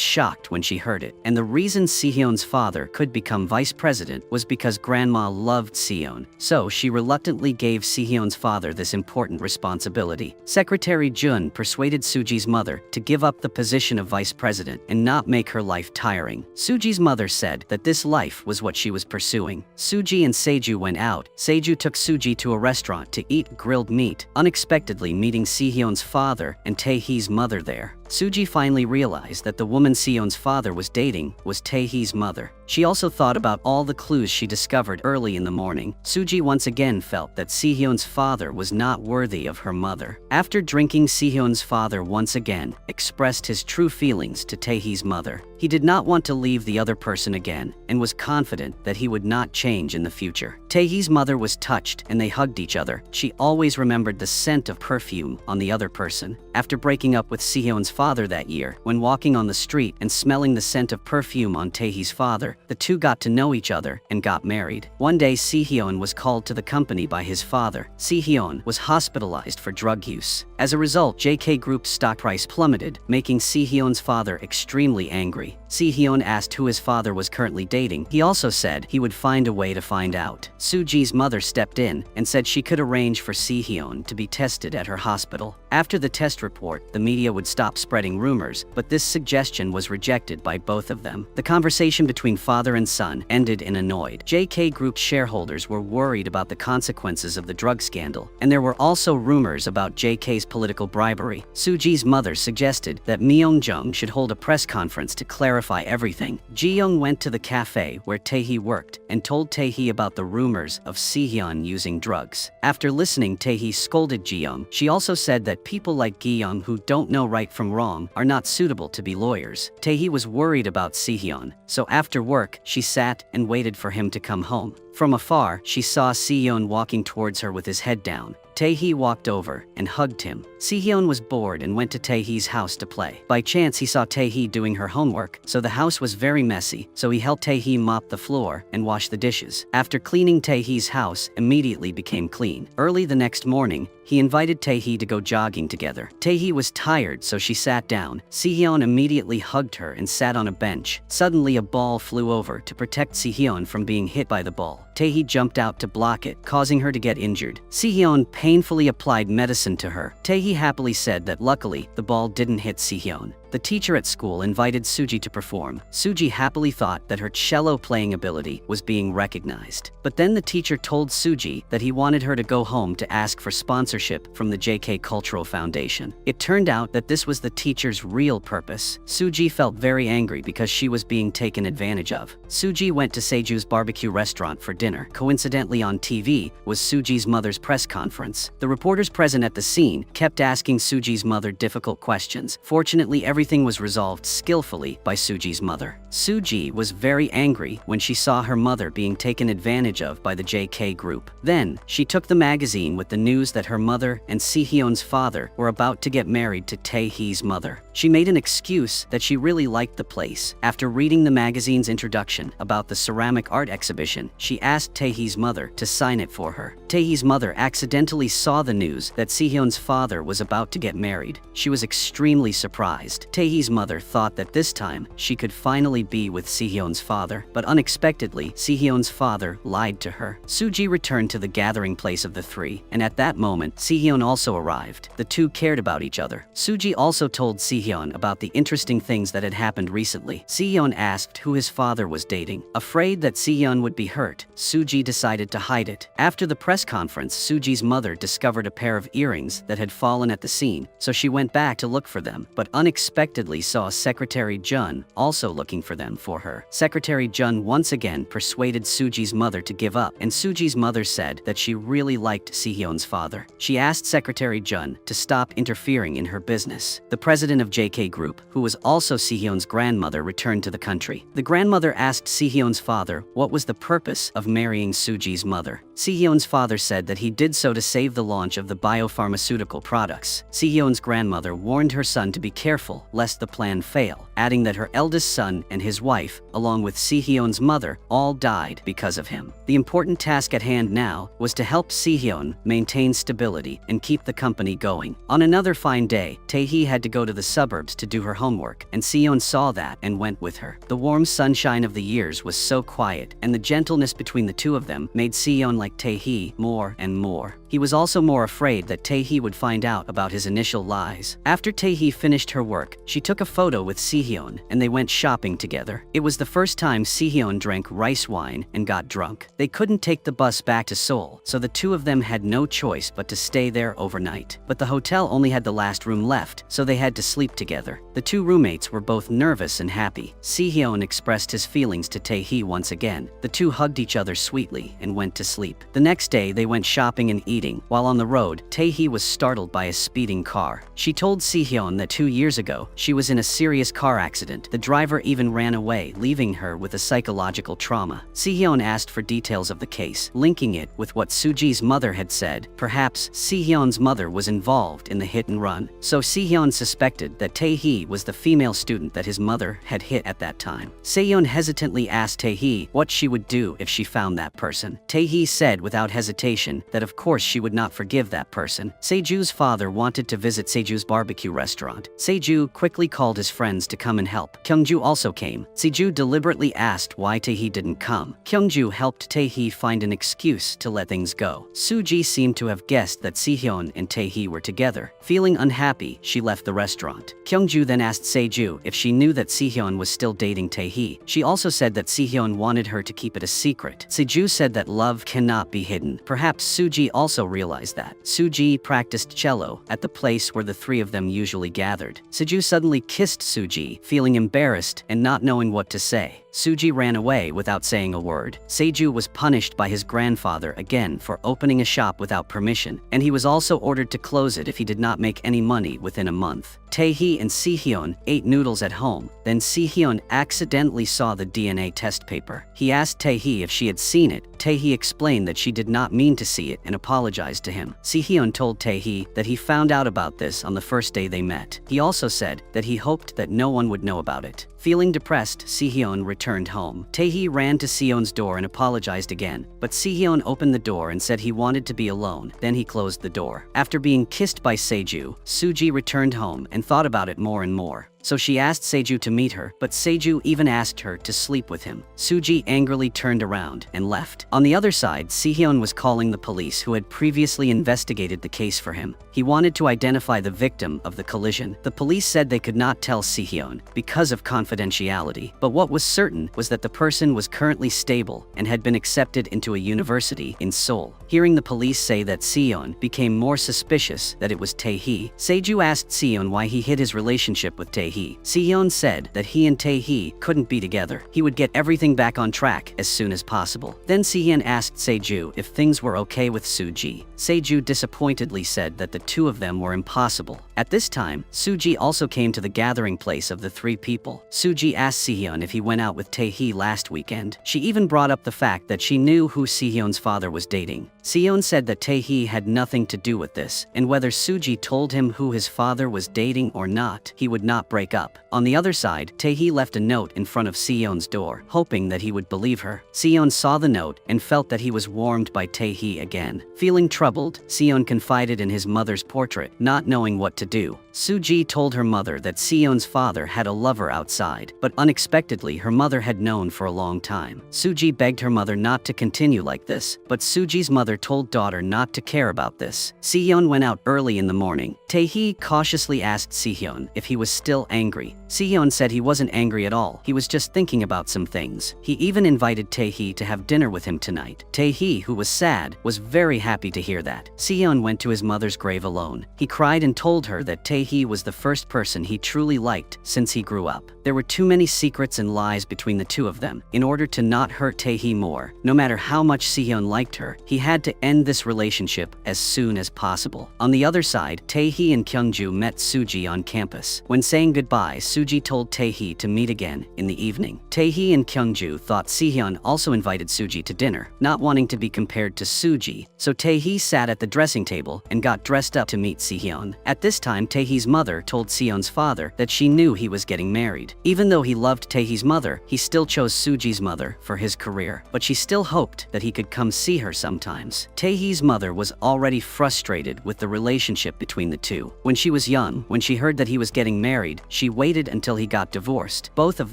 shocked when she heard it, and the reason Sehyun's father could become vice president was because grandma loved Sehyun, so she reluctantly gave Sehyun's father this important responsibility. Secretary Jun persuaded Suji's mother to give up the position of vice president and not make her life tiring. Suji's mother said that this life was what she was pursuing. Suji and Seju went out. Seju took Suji to a restaurant to eat grilled meat, unexpectedly meeting Sehyun's father and Tae-hee's mother there. Suji finally realized that the woman Seon's father was dating was Tae-hee's mother. She also thought about all the clues she discovered early in the morning. Suji once again felt that Sehyun's father was not worthy of her mother. After drinking, Sehyun's father once again expressed his true feelings to Tae-hee's mother. He did not want to leave the other person again and was confident that he would not change in the future. Tae-hee's mother was touched and they hugged each other. She always remembered the scent of perfume on the other person. After breaking up with Sehyun's father that year, when walking on the street and smelling the scent of perfume on Tae-hee's father, the two got to know each other and got married. One day, Sehyun was called to the company by his father. Sehyun was hospitalized for drug use. As a result, JK Group's stock price plummeted, making Sehyun's father extremely angry. Sehyun asked who his father was currently dating. He also said he would find a way to find out. Suji's mother stepped in and said she could arrange for Sehyun to be tested at her hospital. After the test report, the media would stop spreading rumors, but this suggestion was rejected by both of them. The conversation between father and son ended in annoyed. JK Group shareholders were worried about the consequences of the drug scandal, and there were also rumors about JK's political bribery. Suji's mother suggested that Myeongjong should hold a press conference to clarify everything. Ji-young went to the cafe where Tae-hee worked and told Tae-hee about the rumors of Sehyun using drugs. After listening, Tae-hee scolded Ji-young. She also said that people like Gi-young who don't know right from wrong wrong, are not suitable to be lawyers. Tae-hee was worried about Seheon, so after work, she sat and waited for him to come home. From afar, she saw Seheon walking towards her with his head down. Tae-hee walked over and hugged him. Seheon was bored and went to Tae-hee's house to play. By chance, he saw Tae-hee doing her homework, so the house was very messy, so he helped Tae-hee mop the floor and wash the dishes. After cleaning, Tae-hee's house immediately became clean. Early the next morning, he invited Tae-hee to go jogging together. Tae-hee was tired, so she sat down. Seheon immediately hugged her and sat on a bench. Suddenly, a ball flew over to protect Seheon from being hit by the ball. Tae-hee jumped out to block it, causing her to get injured. Seheon painfully applied medicine to her. Tae-hee happily said that luckily, the ball didn't hit Seheon. The teacher at school invited Suji to perform. Suji happily thought that her cello playing ability was being recognized. But then the teacher told Suji that he wanted her to go home to ask for sponsorship from the JK Cultural Foundation. It turned out that this was the teacher's real purpose. Suji felt very angry because she was being taken advantage of. Suji went to Seju's barbecue restaurant for dinner. Coincidentally, on TV was Suji's mother's press conference. The reporters present at the scene kept asking Suji's mother difficult questions. Fortunately, everything was resolved skillfully by Suji's mother. Suji was very angry when she saw her mother being taken advantage of by the JK group. Then, she took the magazine with the news that her mother and Seheon's father were about to get married to Tae-hee's mother. She made an excuse that she really liked the place. After reading the magazine's introduction about the ceramic art exhibition, she asked Tae-hee's mother to sign it for her. Tae-hee's mother accidentally saw the news that Seheon's father was about to get married. She was extremely surprised. Tae-hee's mother thought that this time she could finally be with Seheon's father, but unexpectedly, Seheon's father lied to her. Suji returned to the gathering place of the three, and at that moment, Seheon also arrived. The two cared about each other. Suji also told Seheon about the interesting things that had happened recently. Seheon asked who his father was dating. Afraid that Seheon would be hurt, Suji decided to hide it. After the press conference, Suji's mother discovered a pair of earrings that had fallen at the scene, so she went back to look for them, but unexpectedly saw Secretary Jun also looking for them for her. Secretary Jun once again persuaded Suji's mother to give up, and Suji's mother said that she really liked Seheon's father. She asked Secretary Jun to stop interfering in her business. The president of JK Group, who was also Seheon's grandmother, returned to the country. The grandmother asked Seheon's father what was the purpose of marrying Suji's mother. Seheon's father said that he did so to save the launch of the biopharmaceutical products. Seheon's grandmother warned her son to be careful lest the plan fail, adding that her eldest son and his wife, along with Seheon's mother, all died because of him. The important task at hand now was to help Seheon maintain stability and keep the company going. On another fine day, Tae-hee had to go to the suburbs to do her homework, and Seheon saw that and went with her. The warm sunshine of the years was so quiet, and the gentleness between the two of them made Seheon like Tae-hee more and more. He was also more afraid that Tae-hee would find out about his initial lies. After Tae-hee finished her work, she took a photo with Seheon, and they went shopping together. It was the first time Seheon drank rice wine and got drunk. They couldn't take the bus back to Seoul, so the two of them had no choice but to stay there overnight. But the hotel only had the last room left, so they had to sleep together. The two roommates were both nervous and happy. Seheon expressed his feelings to Tae-hee once again. The two hugged each other sweetly and went to sleep. The next day, they went shopping and eating. While on the road, Tae-hee was startled by a speeding car. She told Seheon that 2 years ago, she was in a serious car accident. The driver even ran away, leaving her with a psychological trauma. Seheon asked for details of the case, linking it with what Suji's mother had said. Perhaps Seheon's mother was involved in the hit and run. So Seheon suspected that Tae-hee was the female student that his mother had hit at that time. Seheon hesitantly asked Tae-hee what she would do if she found that person. Tae-hee said without hesitation that of course she would not forgive that person. Seju's father wanted to visit Seju's barbecue restaurant. Seju quickly called his friends to come and help. Kyungju also came. Seju deliberately asked why Tae-hee didn't come. Kyungju helped Tae-hee find an excuse to let things go. Suji seemed to have guessed that Seheon and Tae-hee were together. Feeling unhappy, she left the restaurant. Kyungju then asked Seju if she knew that Seheon was still dating Tae-hee. She also said that Seheon wanted her to keep it a secret. Seju said that love cannot be hidden. Perhaps Suji also realized that. Suji practiced cello at the place where the three of them usually gathered. Seju suddenly kissed Suji, feeling embarrassed and not knowing what to say. Suji ran away without saying a word. Seju was punished by his grandfather again for opening a shop without permission, and he was also ordered to close it if he did not make any money within a month. Tae-hee and Si-hyun ate noodles at home. Then Si-hyun accidentally saw the DNA test paper. He asked Tae-hee if she had seen it. Tae-hee explained that she did not mean to see it and apologized to him. Si-hyun told Tae-hee that he found out about this on the first day they met. He also said that he hoped that no one would know about it. Feeling depressed, Si-hyun returned home. Tae-hee ran to Si-hyun's door and apologized again, but Si-hyun opened the door and said he wanted to be alone. Then he closed the door. After being kissed by Seju, Suji returned home and thought about it more and more. So she asked Seju to meet her, but Seju even asked her to sleep with him. Suji angrily turned around and left. On the other side, Si-hyun was calling the police who had previously investigated the case for him. He wanted to identify the victim of the collision. The police said they could not tell Si-hyun because of confidentiality, but what was certain was that the person was currently stable and had been accepted into a university in Seoul. Hearing the police say that Si-hyun became more suspicious that it was Tae-hee, Seju asked Si-hyun why he hid his relationship with Tae-hee. Si-hyun said that he and Tae-hee couldn't be together. He would get everything back on track as soon as possible. Then Si-hyun asked Seju if things were okay with Suji. Seju disappointedly said that the two of them were impossible. At this time, Suji also came to the gathering place of the three people. Suji asked Si-hyun if he went out with Tae-hee last weekend. She even brought up the fact that she knew who Si-hyun's father was dating. Si-hyun said that Tae-hee had nothing to do with this, and whether Suji told him who his father was dating or not, he would not break up. On the other side, Tae-hee left a note in front of Si-hyun's door, hoping that he would believe her. Si-hyun saw the note and felt that he was warmed by Tae-hee again. Feeling troubled, Si-hyun confided in his mother's portrait, not knowing what to do. Suji told her mother that Si-hyun's father had a lover outside, but unexpectedly her mother had known for a long time. Suji begged her mother not to continue like this, but Suji's mother told daughter not to care about this. Si-hyun went out early in the morning. Tae-hee cautiously asked Si-hyun if he was still angry. Si-hyun said he wasn't angry at all. He was just thinking about some things. He even invited Tae-hee to have dinner with him tonight. Tae-hee, who was sad, was very happy to hear that. Si-hyun went to his mother's grave alone. He cried and told her that Tae-hee was the first person he truly liked since he grew up. There were too many secrets and lies between the two of them. In order to not hurt Tae-hee more, no matter how much Si-hyun liked her, he had to end this relationship as soon as possible. On the other side, Tae-hee and Kyungju met Suji on campus. When saying goodbye, Suji told Tae-hee to meet again in the evening. Tae-hee and Kyungju thought Si-hyun also invited Suji to dinner, not wanting to be compared to Suji, so Tae-hee sat at the dressing table and got dressed up to meet Si-hyun. At this time, Tae-hee's mother told Si-hyun's father that she knew he was getting married. Even though he loved Tae-hee's mother, he still chose Suji's mother for his career, but she still hoped that he could come see her sometimes. Tae-hee's mother was already frustrated with the relationship between the two. When she was young, when she heard that he was getting married, she waited until he got divorced. Both of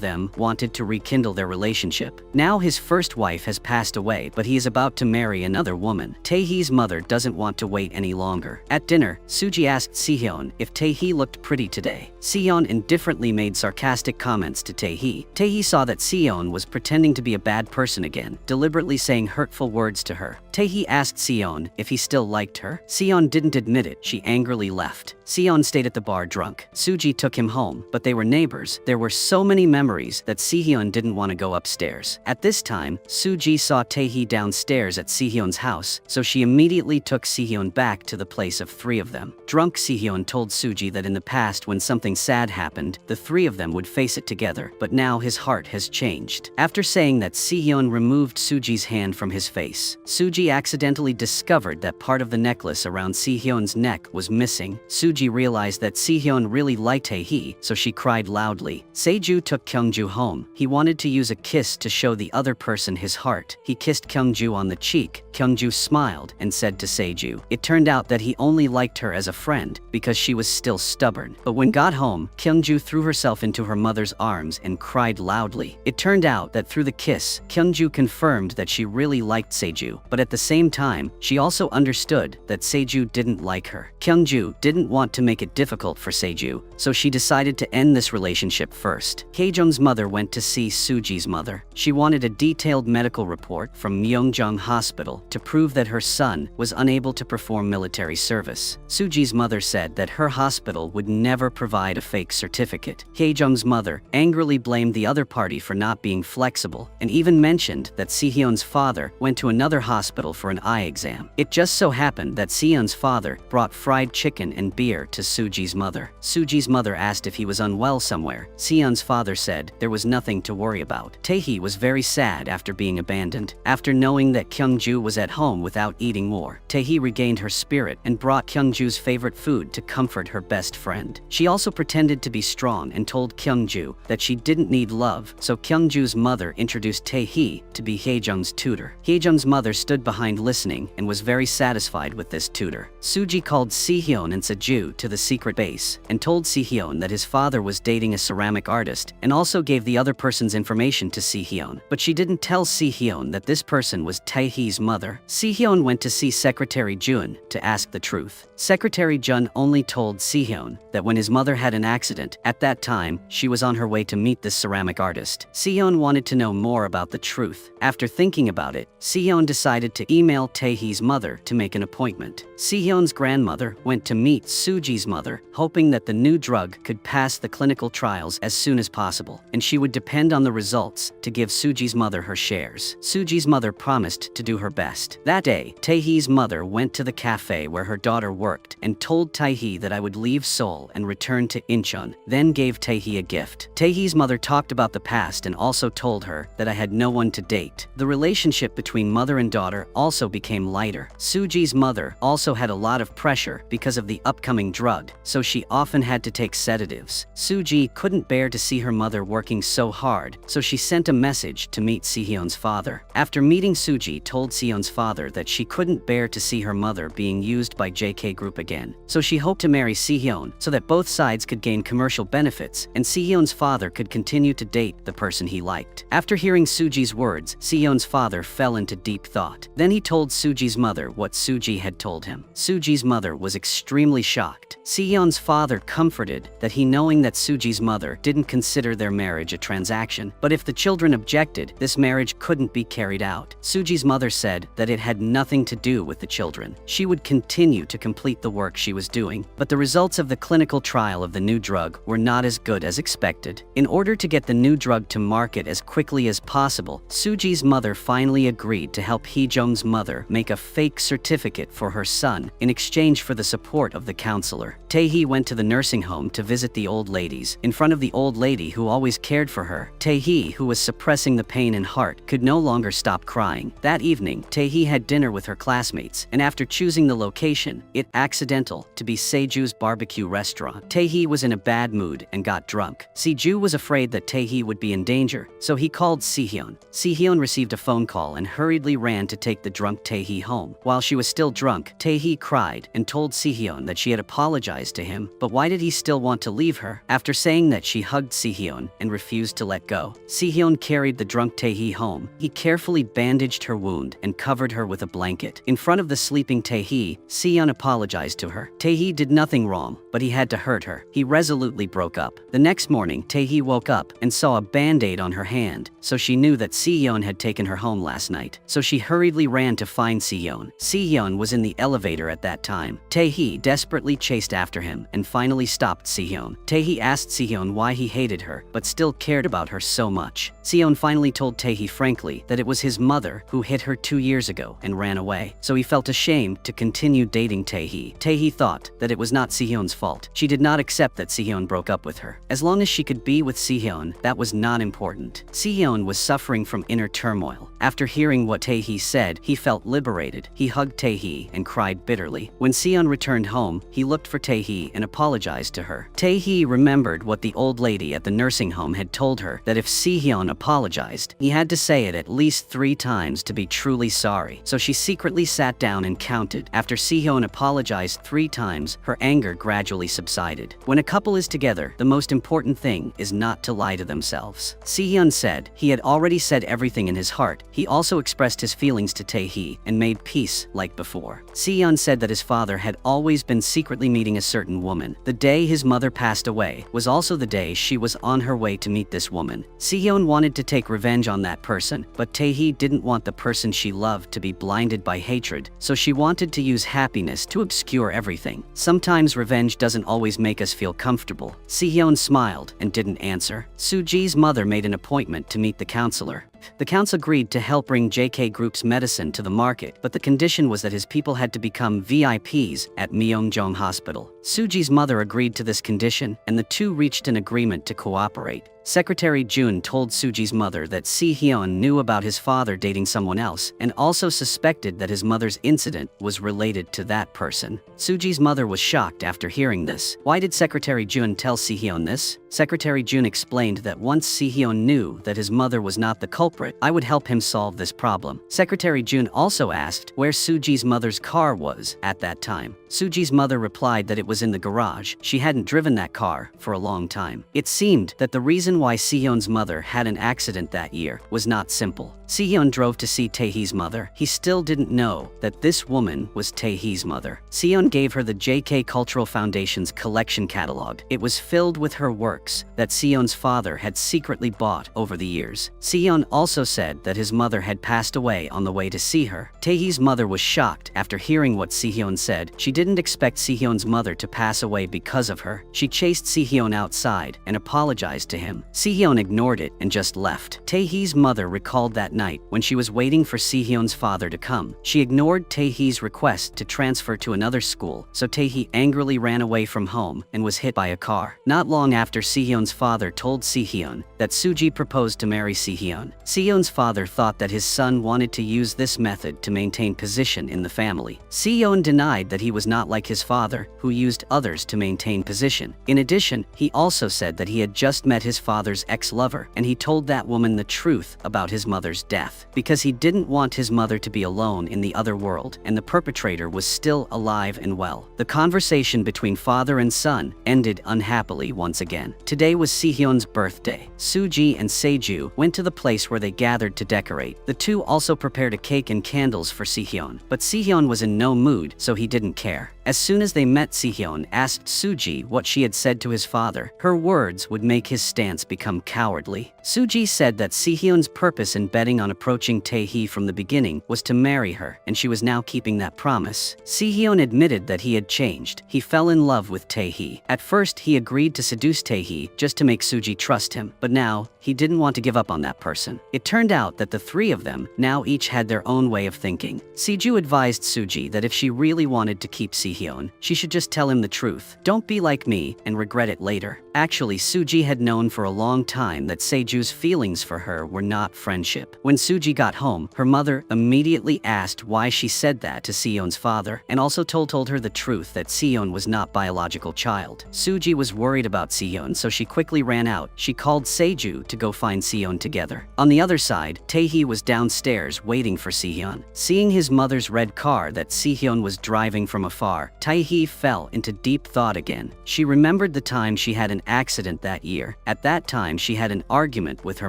them wanted to rekindle their relationship. Now his first wife has passed away, but he is about to marry another woman. Tae-hee's mother doesn't want to wait any longer. At dinner, Suji asked Si-hyun if Tae-hee looked pretty today. Si-hyun indifferently made sarcastic comments to Tae-hee. Tae-hee saw that Si-hyun was pretending to be a bad person again, deliberately saying hurtful words to her. Tae-hee asked Si-hyun if he still liked her. Si-hyun didn't admit it. She angrily left. Si-hyun stayed at the bar drunk. Suji took him home, but they were neighbors. There were so many memories that Si-hyun didn't want to go upstairs. At this time, Suji saw Tae-hee downstairs at Si-hyun's house, so she immediately took Si-hyun back to the place of three of them. Drunk Si-hyun told Suji that in the past when something sad happened, the three of them would face it together, but now his heart has changed. After saying that, Si-hyun removed Suji's hand from his face. Suji accidentally discovered that part of the necklace around Si-hyun's neck was missing. Suji realized that Si-hyun really liked Tae-hee, so she cried loudly. Seju took Kyungju home. He wanted to use a kiss to show the other person his heart. He kissed Kyungju on the cheek. Kyungju smiled and said to Seju. It turned out that he only liked her as a friend because she was still stubborn. But when got home, Kyungju threw herself into her mother's arms and cried loudly. It turned out that through the kiss, Kyungju confirmed that she really liked Seju, but at the same time, she also understood that Seju didn't like her. Kyungju didn't want to make it difficult for Seju, so she decided to end this this relationship first. Haejung's mother went to see Suji's mother. She wanted a detailed medical report from Myeongjong Hospital to prove that her son was unable to perform military service. Suji's mother said that her hospital would never provide a fake certificate. Haejung's mother angrily blamed the other party for not being flexible and even mentioned that Sehyun's father went to another hospital for an eye exam. It just so happened that Sehyun's father brought fried chicken and beer to Suji's mother. Suji's mother asked if he was unwell somewhere. Sehyun's father said there was nothing to worry about. Tae-hee was very sad after being abandoned. After knowing that Kyungju was at home without eating more, Tae-hee regained her spirit and brought Kyungju's favorite food to comfort her best friend. She also pretended to be strong and told Kyungju that she didn't need love, so Kyungju's mother introduced Tae-hee to be Haejung's tutor. Haejung's mother stood behind listening and was very satisfied with this tutor. Suji called Sehyun and Seju to the secret base and told Sehyun that his father was dating a ceramic artist and also gave the other person's information to Sehyun, but she didn't tell Sehyun that this person was Tae-hee's mother. Sehyun went to see Secretary Jun to ask the truth. Secretary Jun only told Sehyun that when his mother had an accident, at that time, she was on her way to meet this ceramic artist. Sehyun wanted to know more about the truth. After thinking about it, Sehyun decided to email Tae-hee's mother to make an appointment. Sehyun's grandmother went to meet Suji's mother, hoping that the new drug could pass the clinical trials as soon as possible, and she would depend on the results to give Suji's mother her shares. Suji's mother promised to do her best. That day, Tae-hee's mother went to the cafe where her daughter worked and told Tae-hee that I would leave Seoul and return to Incheon, then gave Tae-hee a gift. Tae-hee's mother talked about the past and also told her that I had no one to date. The relationship between mother and daughter also became lighter. Suji's mother also had a lot of pressure because of the upcoming drug, so she often had to take sedatives. Suji couldn't bear to see her mother working so hard, so she sent a message to meet Sehyun's father. After meeting, Suji told Sehyun's father that she couldn't bear to see her mother being used by JK Group again, so she hoped to marry Sehyun so that both sides could gain commercial benefits and Sehyun's father could continue to date the person he liked. After hearing Suji's words, Sehyun's father fell into deep thought. Then he told Suji's mother what Suji had told him. Suji's mother was extremely shocked. Sehyun's father comforted that he knowing that Suji's mother didn't consider their marriage a transaction, but if the children objected, this marriage couldn't be carried out. Suji's mother said that it had nothing to do with the children. She would continue to complete the work she was doing, but the results of the clinical trial of the new drug were not as good as expected. In order to get the new drug to market as quickly as possible, Suji's mother finally agreed to help Haejung's mother make a fake certificate for her son in exchange for the support of the counselor. Tae-hee went to the nursing home to visit the old ladies. In front of the old lady who always cared for her, Tae-hee, who was suppressing the pain in heart, could no longer stop crying. That evening, Tae-hee had dinner with her classmates, and after choosing the location, it accidental to be Seju's barbecue restaurant. Tae-hee was in a bad mood and got drunk. Seju was afraid that Tae-hee would be in danger, so he called Sehyun. Sehyun received a phone call and hurriedly ran to take the drunk Tae-hee home. While she was still drunk, Tae-hee cried and told Sehyun that she had apologized to him, but why did he still want to leave her? After saying that, she hugged Sehyun and refused to let go. Sehyun carried the drunk Tae-hee home. He carefully bandaged her wound and covered her with a blanket. In front of the sleeping Tae-hee, Sehyun apologized to her. Tae-hee did nothing wrong, but he had to hurt her. He resolutely broke up. The next morning, Tae-hee woke up and saw a band-aid on her hand, so she knew that Sehyun had taken her home last night. So she hurriedly ran to find Sehyun. Sehyun was in the elevator at that time. Tae-hee desperately chased after him and finally stopped Sehyun. Tae-hee asked Sehyun why he hated her, but still cared about her so much. Sehyun finally told Tae-hee frankly that it was his mother who hit her 2 years ago and ran away, so he felt ashamed to continue dating Tae-hee. Tae-hee thought that it was not Sehyun's fault. She did not accept that Sehyun broke up with her. As long as she could be with Sehyun, that was not important. Sehyun was suffering from inner turmoil. After hearing what Tae-hee said, he felt liberated. He hugged Tae-hee and cried bitterly. When Sehyun returned home, he looked for Tae-hee and apologized to her. Tae-hee remembered what the old lady at the nursing home had told her, that if Sehyun apologized, he had to say it at least 3 times to be truly sorry. So she secretly sat down and counted. After Sehyun apologized 3 times, her anger gradually subsided. When a couple is together, the most important thing is not to lie to themselves. Sehyun said he had already said everything in his heart. He also expressed his feelings to Tae-hee and made peace like before. Sehyun said that his father had always been secretly meeting a certain woman. The day his mother passed away, was also the day she was on her way to meet this woman. Sehyun wanted to take revenge on that person, but Tae-hee didn't want the person she loved to be blinded by hatred, so she wanted to use happiness to obscure everything. Sometimes revenge doesn't always make us feel comfortable. Sehyun smiled and didn't answer. Soo-ji's mother made an appointment to meet the counselor. The council agreed to help bring JK Group's medicine to the market, but the condition was that his people had to become VIPs at Myeongjong Hospital. Soo-ji's mother agreed to this condition, and the two reached an agreement to cooperate. Secretary Jun told Soo-ji's mother that Si-hyun knew about his father dating someone else and also suspected that his mother's incident was related to that person. Soo-ji's mother was shocked after hearing this. Why did Secretary Jun tell Si-hyun this? Secretary Jun explained that once Si-hyun knew that his mother was not the culprit, I would help him solve this problem. Secretary Jun also asked where Soo-ji's mother's car was at that time. Soo-ji's mother replied that it was in the garage. She hadn't driven that car for a long time. It seemed that the reason why Si-hyun's mother had an accident that year was not simple. Si-hyun drove to see Tae-hee's mother. He still didn't know that this woman was Tae-hee's mother. Si-hyun gave her the JK Cultural Foundation's collection catalog. It was filled with her works that Si-hyun's father had secretly bought over the years. Si-hyun also said that his mother had passed away on the way to see her. Tae-hee's mother was shocked after hearing what Si-hyun said. She didn't expect Si-hyun's mother to pass away because of her. She chased Si-hyun outside and apologized to him. Si-hyun ignored it and just left. Tae-hee's mother recalled that night when she was waiting for Si-hyun's father to come. She ignored Tae-hee's request to transfer to another school, so Tae-hee angrily ran away from home and was hit by a car. Not long after, Si-hyun's father told Si-hyun that Soo-ji proposed to marry Si-hyun. Si-hyun's father thought that his son wanted to use this method to maintain position in the family. Si-hyun denied that he was not like his father, who used others to maintain position. In addition, he also said that he had just met his father's ex-lover, and he told that woman the truth about his mother's death, because he didn't want his mother to be alone in the other world, and the perpetrator was still alive and well. The conversation between father and son ended unhappily once again. Today was Si-hyun's birthday. Soo-ji and Se-ju went to the place where they gathered to decorate. The two also prepared a cake and candles for Si-hyun, but Si-hyun was in no mood, so he didn't care. As soon as they met, Si-hyun asked Soo-ji what she had said to his father. Her words would make his stance become cowardly. Soo-ji said that Si-hyun's purpose in betting on approaching Tae-hee from the beginning was to marry her, and she was now keeping that promise. Si-hyun admitted that he had changed. He fell in love with Tae-hee. At first, he agreed to seduce Tae-hee just to make Soo-ji trust him, but now he didn't want to give up on that person. It turned out that the three of them now each had their own way of thinking. Se-ju advised Soo-ji that if she really wanted to keep Si-hyun, she should just tell him the truth. Don't be like me and regret it later. Actually, Soo-ji had known for a long time that Se-ju's feelings for her were not friendship. When Soo-ji got home, her mother immediately asked why she said that to Si-hyun's father, and also told her the truth that Si-hyun was not biological child. Soo-ji was worried about Si-hyun, so she quickly ran out. She called Se-ju to go find Si-hyun together. On the other side, Tae-hee was downstairs waiting for Si-hyun. Seeing his mother's red car that Si-hyun was driving from afar, Tae-hee fell into deep thought again. She remembered the time she had an accident that year. At that time, she had an argument with her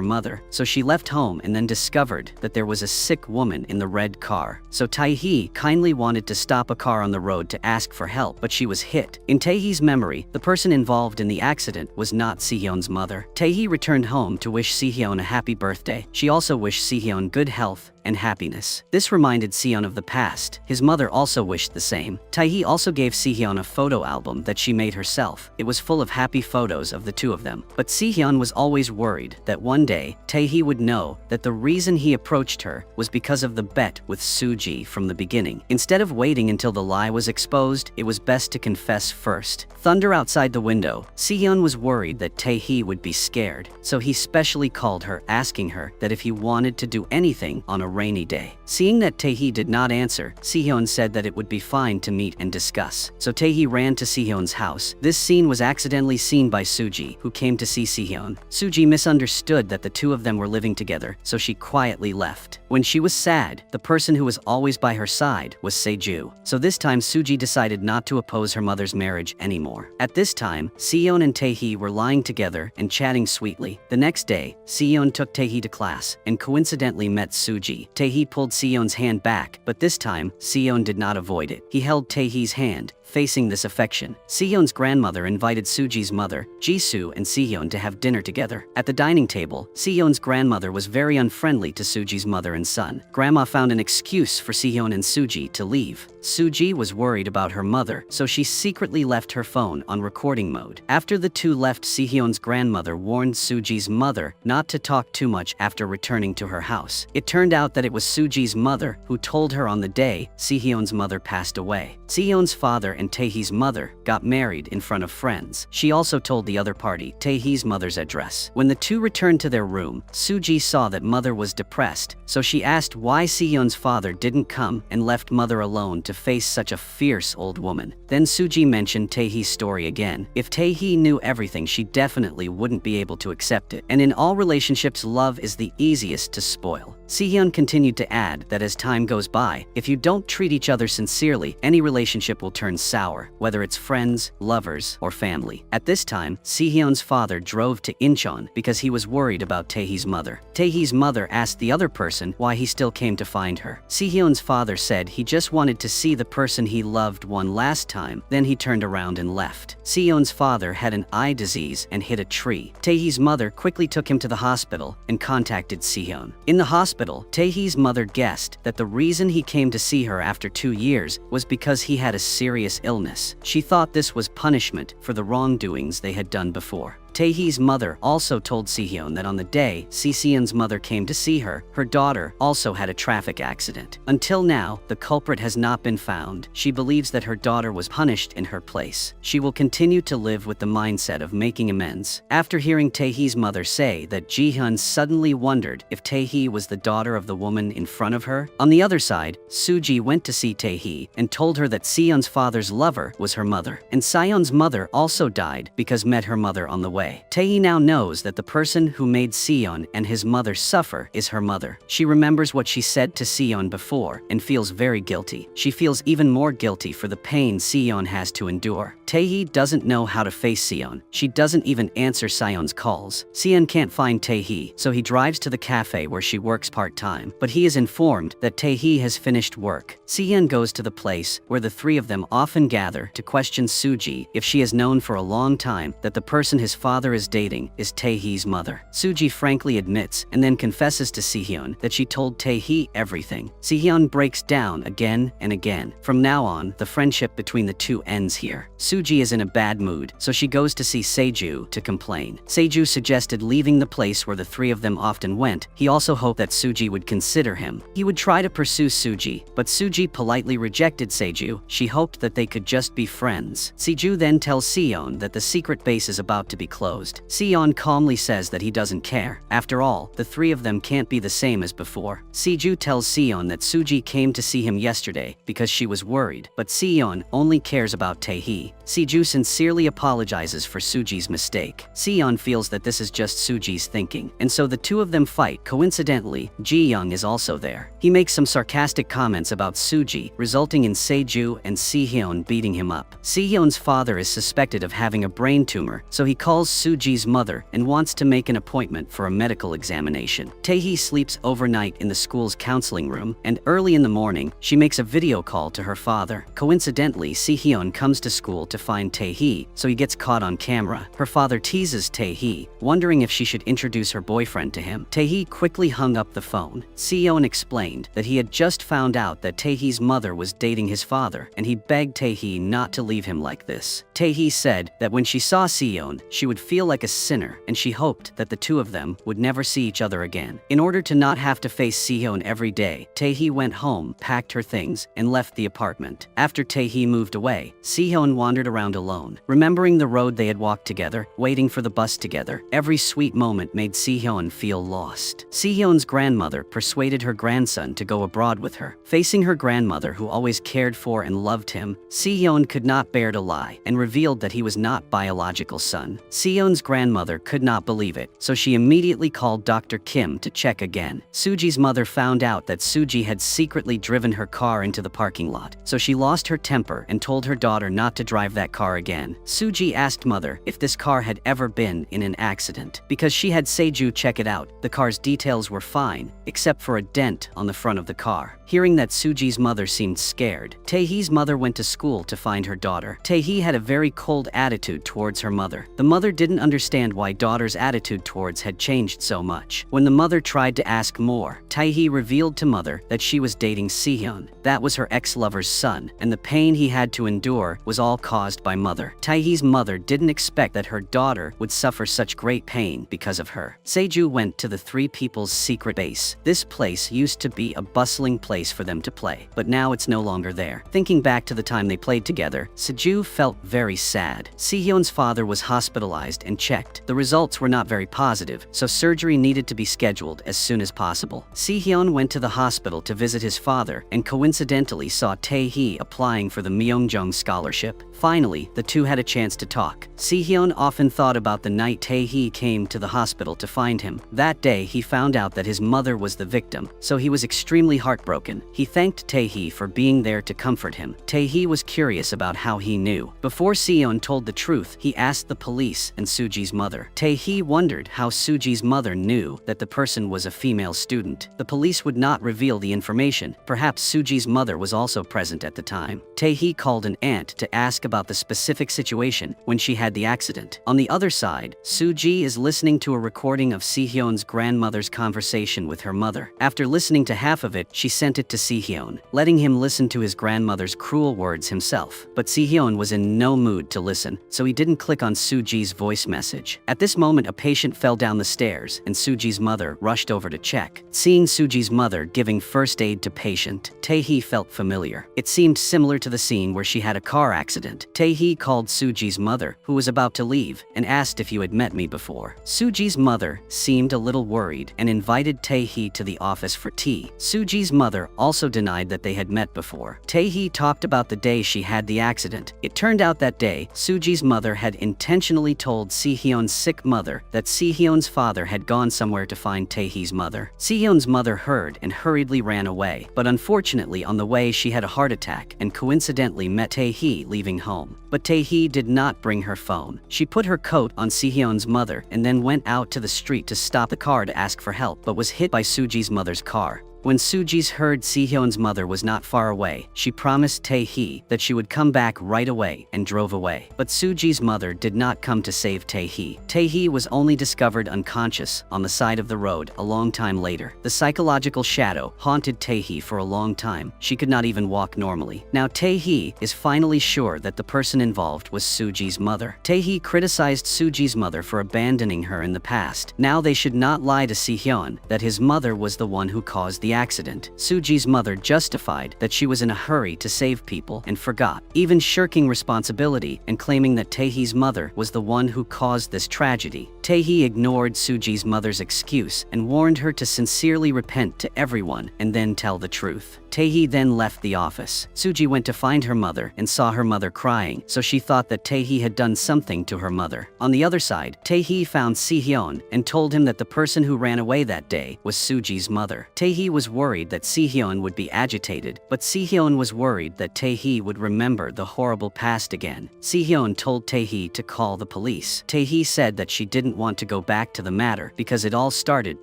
mother, so she left home and then discovered that there was a sick woman in the red car. So Tae-hee kindly wanted to stop a car on the road to ask for help, but she was hit. In Tae-hee's memory, the person involved in the accident was not Si-hyun's mother. Tae-hee returned home to wish Si-hyun a happy birthday. She also wished Si-hyun good health and happiness. This reminded Si-hyun of the past. His mother also wished the same. Tae-hee also gave Si-hyun a photo album that she made herself. It was full of happy photos of the two of them. But Si-hyun was always worried that one day Tae-hee would know that the reason he approached her was because of the bet with Soo-ji from the beginning. Instead of waiting until the lie was exposed, it was best to confess first. Thunder outside the window. Si-hyun was worried that Tae-hee would be scared, so he specially called her, asking her that if he wanted to do anything on a rainy day. Seeing that Tae-hee did not answer, Si-hyun said that it would be fine to meet and discuss. So Tae-hee ran to Si-hyun's house. This scene was accidentally seen by Soo-ji, who came to see Si-hyun. Soo-ji misunderstood that the two of them were living together, so she quietly left. When she was sad, the person who was always by her side was Se-ju. So this time Soo-ji decided not to oppose her mother's marriage anymore. At this time, Si-hyun and Tae-hee were lying together and chatting sweetly. The next day, Si-hyun took Tae-hee to class and coincidentally met Soo-ji. Tae-hee pulled Si-hyun's hand back, but this time, Si-hyun did not avoid it. He held Tae-hee's hand, Facing this affection, Sehyun's grandmother invited Suji's mother, Jisoo, and Sehyun to have dinner together. At the dining table, Sehyun's grandmother was very unfriendly to Suji's mother and son. Grandma found an excuse for Sehyun and Suji to leave. Suji was worried about her mother, so she secretly left her phone on recording mode. After the two left, Sehyun's grandmother warned Suji's mother not to talk too much after returning to her house. It turned out that it was Suji's mother who told her on the day Sehyun's mother passed away. Sehyun's father and Taehee's mother got married in front of friends. She also told the other party Taehee's mother's address. When the two returned to their room, Suji saw that mother was depressed, so she asked why Sehyun's father didn't come and left mother alone to face such a fierce old woman. Then Suji mentioned Taehee's story again. If Taehee knew everything, she definitely wouldn't be able to accept it. And in all relationships, love is the easiest to spoil. Sehyun continued to add that as time goes by, if you don't treat each other sincerely, any relationship will turn sour, whether it's friends, lovers, or family. At this time, Sehyun's father drove to Incheon because he was worried about Taehee's mother. Taehee's mother asked the other person why he still came to find her. Sehyun's father said he just wanted to see the person he loved one last time, then he turned around and left. Sehyun's father had an eye disease and hit a tree. Taehee's mother quickly took him to the hospital and contacted Sehyun. In the hospital, Taehee's mother guessed that the reason he came to see her after 2 years was because he had a serious illness. She thought this was punishment for the wrongdoings they had done before. Taehee's mother also told Sehyun that on the day Sehyun's mother came to see her, her daughter also had a traffic accident. Until now, the culprit has not been found. She believes that her daughter was punished in her place. She will continue to live with the mindset of making amends. After hearing Taehee's mother say that Jihyun suddenly wondered if Taehee was the daughter of the woman in front of her. On the other side, Suji went to see Taehee and told her that Sehyun's father's lover was her mother. And Sehyun's mother also died because met her mother on the way. Taehee now knows that the person who made Sehyun and his mother suffer is her mother. She remembers what she said to Sehyun before and feels very guilty. She feels even more guilty for the pain Sehyun has to endure. Taehee doesn't know how to face Sehyun. She doesn't even answer Sehyun's calls. Sehyun can't find Taehee, so he drives to the cafe where she works part-time, but he is informed that Taehee has finished work. Sehyun goes to the place where the three of them often gather to question Suji if she has known for a long time that the person his father is dating is Taehee's mother. Suji frankly admits and then confesses to Sehyun that she told Taehee everything. Sehyun breaks down again and again. From now on, the friendship between the two ends here. Suji is in a bad mood, so she goes to see Seju to complain. Seju suggested leaving the place where the three of them often went. He also hoped that Suji would consider him. He would try to pursue Suji, but Suji politely rejected Seju. She hoped that they could just be friends. Seju then tells Sehyun that the secret base is about to be closed. Sehyun calmly says that he doesn't care. After all, the three of them can't be the same as before. Seju tells Sehyun that Suji came to see him yesterday because she was worried, but Sehyun only cares about Taehee. Seju sincerely apologizes for Suji's mistake. Sehyun feels that this is just Suji's thinking, and so the two of them fight. Coincidentally, Ji-young is also there. He makes some sarcastic comments about Suji, resulting in Seju and Sehyun beating him up. Sehyun's father is suspected of having a brain tumor, so he calls Suji's mother and wants to make an appointment for a medical examination. Taehee sleeps overnight in the school's counseling room, and early in the morning, she makes a video call to her father. Coincidentally, Sehyun comes to school to find Taehee, so he gets caught on camera. Her father teases Taehee, wondering if she should introduce her boyfriend to him. Taehee quickly hung up the phone. Sehyun explained that he had just found out that Taehee's mother was dating his father, and he begged Taehee not to leave him like this. Taehee said that when she saw Sehyun, she would feel like a sinner, and she hoped that the two of them would never see each other again. In order to not have to face Sehyun every day, Taehee went home, packed her things, and left the apartment. After Taehee moved away, Sehyun wandered around alone, remembering the road they had walked together, waiting for the bus together. Every sweet moment made Sehyun feel lost. Sehyun's grandmother persuaded her grandson to go abroad with her. Facing her grandmother, who always cared for and loved him, Sehyun could not bear to lie and revealed that he was not biological son. Seon's grandmother could not believe it, so she immediately called Dr. Kim to check again. Suji's mother found out that Suji had secretly driven her car into the parking lot, so she lost her temper and told her daughter not to drive that car again. Suji asked mother if this car had ever been in an accident. Because she had Seju check it out, the car's details were fine, except for a dent on the front of the car. Hearing that Suji's mother seemed scared, Taehee's mother went to school to find her daughter. Taehee had a very cold attitude towards her mother. The mother didn't understand why daughter's attitude towards had changed so much. When the mother tried to ask more, Taehee revealed to mother that she was dating Sehyun. That was her ex-lover's son, and the pain he had to endure was all caused by mother. Taehee's mother didn't expect that her daughter would suffer such great pain because of her. Seju went to the three people's secret base. This place used to be a bustling place for them to play, but now it's no longer there. Thinking back to the time they played together, Seju felt very sad. Sehyun's father was hospitalized and checked. The results were not very positive, so surgery needed to be scheduled as soon as possible. Sehyun went to the hospital to visit his father and coincidentally saw Taehee applying for the Myeongjong scholarship. Finally, the two had a chance to talk. Sehyun often thought about the night Taehee came to the hospital to find him. That day, he found out that his mother was the victim, so he was extremely heartbroken. He thanked Taehee for being there to comfort him. Taehee was curious about how he knew. Before Sehyun told the truth, he asked the police and Suji's mother. Taehee wondered how Suji's mother knew that the person was a female student. The police would not reveal the information. Perhaps Suji's mother was also present at the time. Taehee called an aunt to ask about the specific situation when she had the accident. On the other side, Suji is listening to a recording of Sehyun's grandmother's conversation with her mother. After listening to half of it, she sent it to Sehyun, letting him listen to his grandmother's cruel words himself. But Sehyun was in no mood to listen, so he didn't click on Suji's voice message. At this moment, a patient fell down the stairs, and Suji's mother rushed over to check. Seeing Suji's mother giving first aid to patient, Taehee felt familiar. It seemed similar to the scene where she had a car accident. Taehee called Suji's mother, who was about to leave, and asked if you had met me before. Suji's mother seemed a little worried and invited Taehee to the office for tea. Suji's mother also denied that they had met before. Taehee talked about the day she had the accident. It turned out that day, Suji's mother had intentionally told Sehyun's sick mother that Sehyun's father had gone somewhere to find Taehee's mother. Sehyun's mother heard and hurriedly ran away, but unfortunately on the way she had a heart attack and coincidentally met Taehee leaving home. But Taehee did not bring her phone. She put her coat on Sehyun's mother and then went out to the street to stop the car to ask for help, but was hit by Suji's mother's car. When Suji's heard Sehyun's mother was not far away, she promised Taehee that she would come back right away and drove away. But Suji's mother did not come to save Taehee. Taehee was only discovered unconscious on the side of the road a long time later. The psychological shadow haunted Taehee for a long time. She could not even walk normally. Now Taehee is finally sure that the person involved was Suji's mother. Taehee criticized Suji's mother for abandoning her in the past. Now they should not lie to Sehyun that his mother was the one who caused the accident. Suji's mother justified that she was in a hurry to save people and forgot, even shirking responsibility and claiming that Taehee's mother was the one who caused this tragedy. Taehee ignored Suji's mother's excuse and warned her to sincerely repent to everyone and then tell the truth. Taehee then left the office. Suji went to find her mother and saw her mother crying, so she thought that Taehee had done something to her mother. On the other side, Taehee found Sehyun and told him that the person who ran away that day was Suji's mother. Taehee was worried that Sehyun would be agitated, but Sehyun was worried that Taehee would remember the horrible past again. Sehyun told Taehee to call the police. Taehee said that she didn't want to go back to the matter because it all started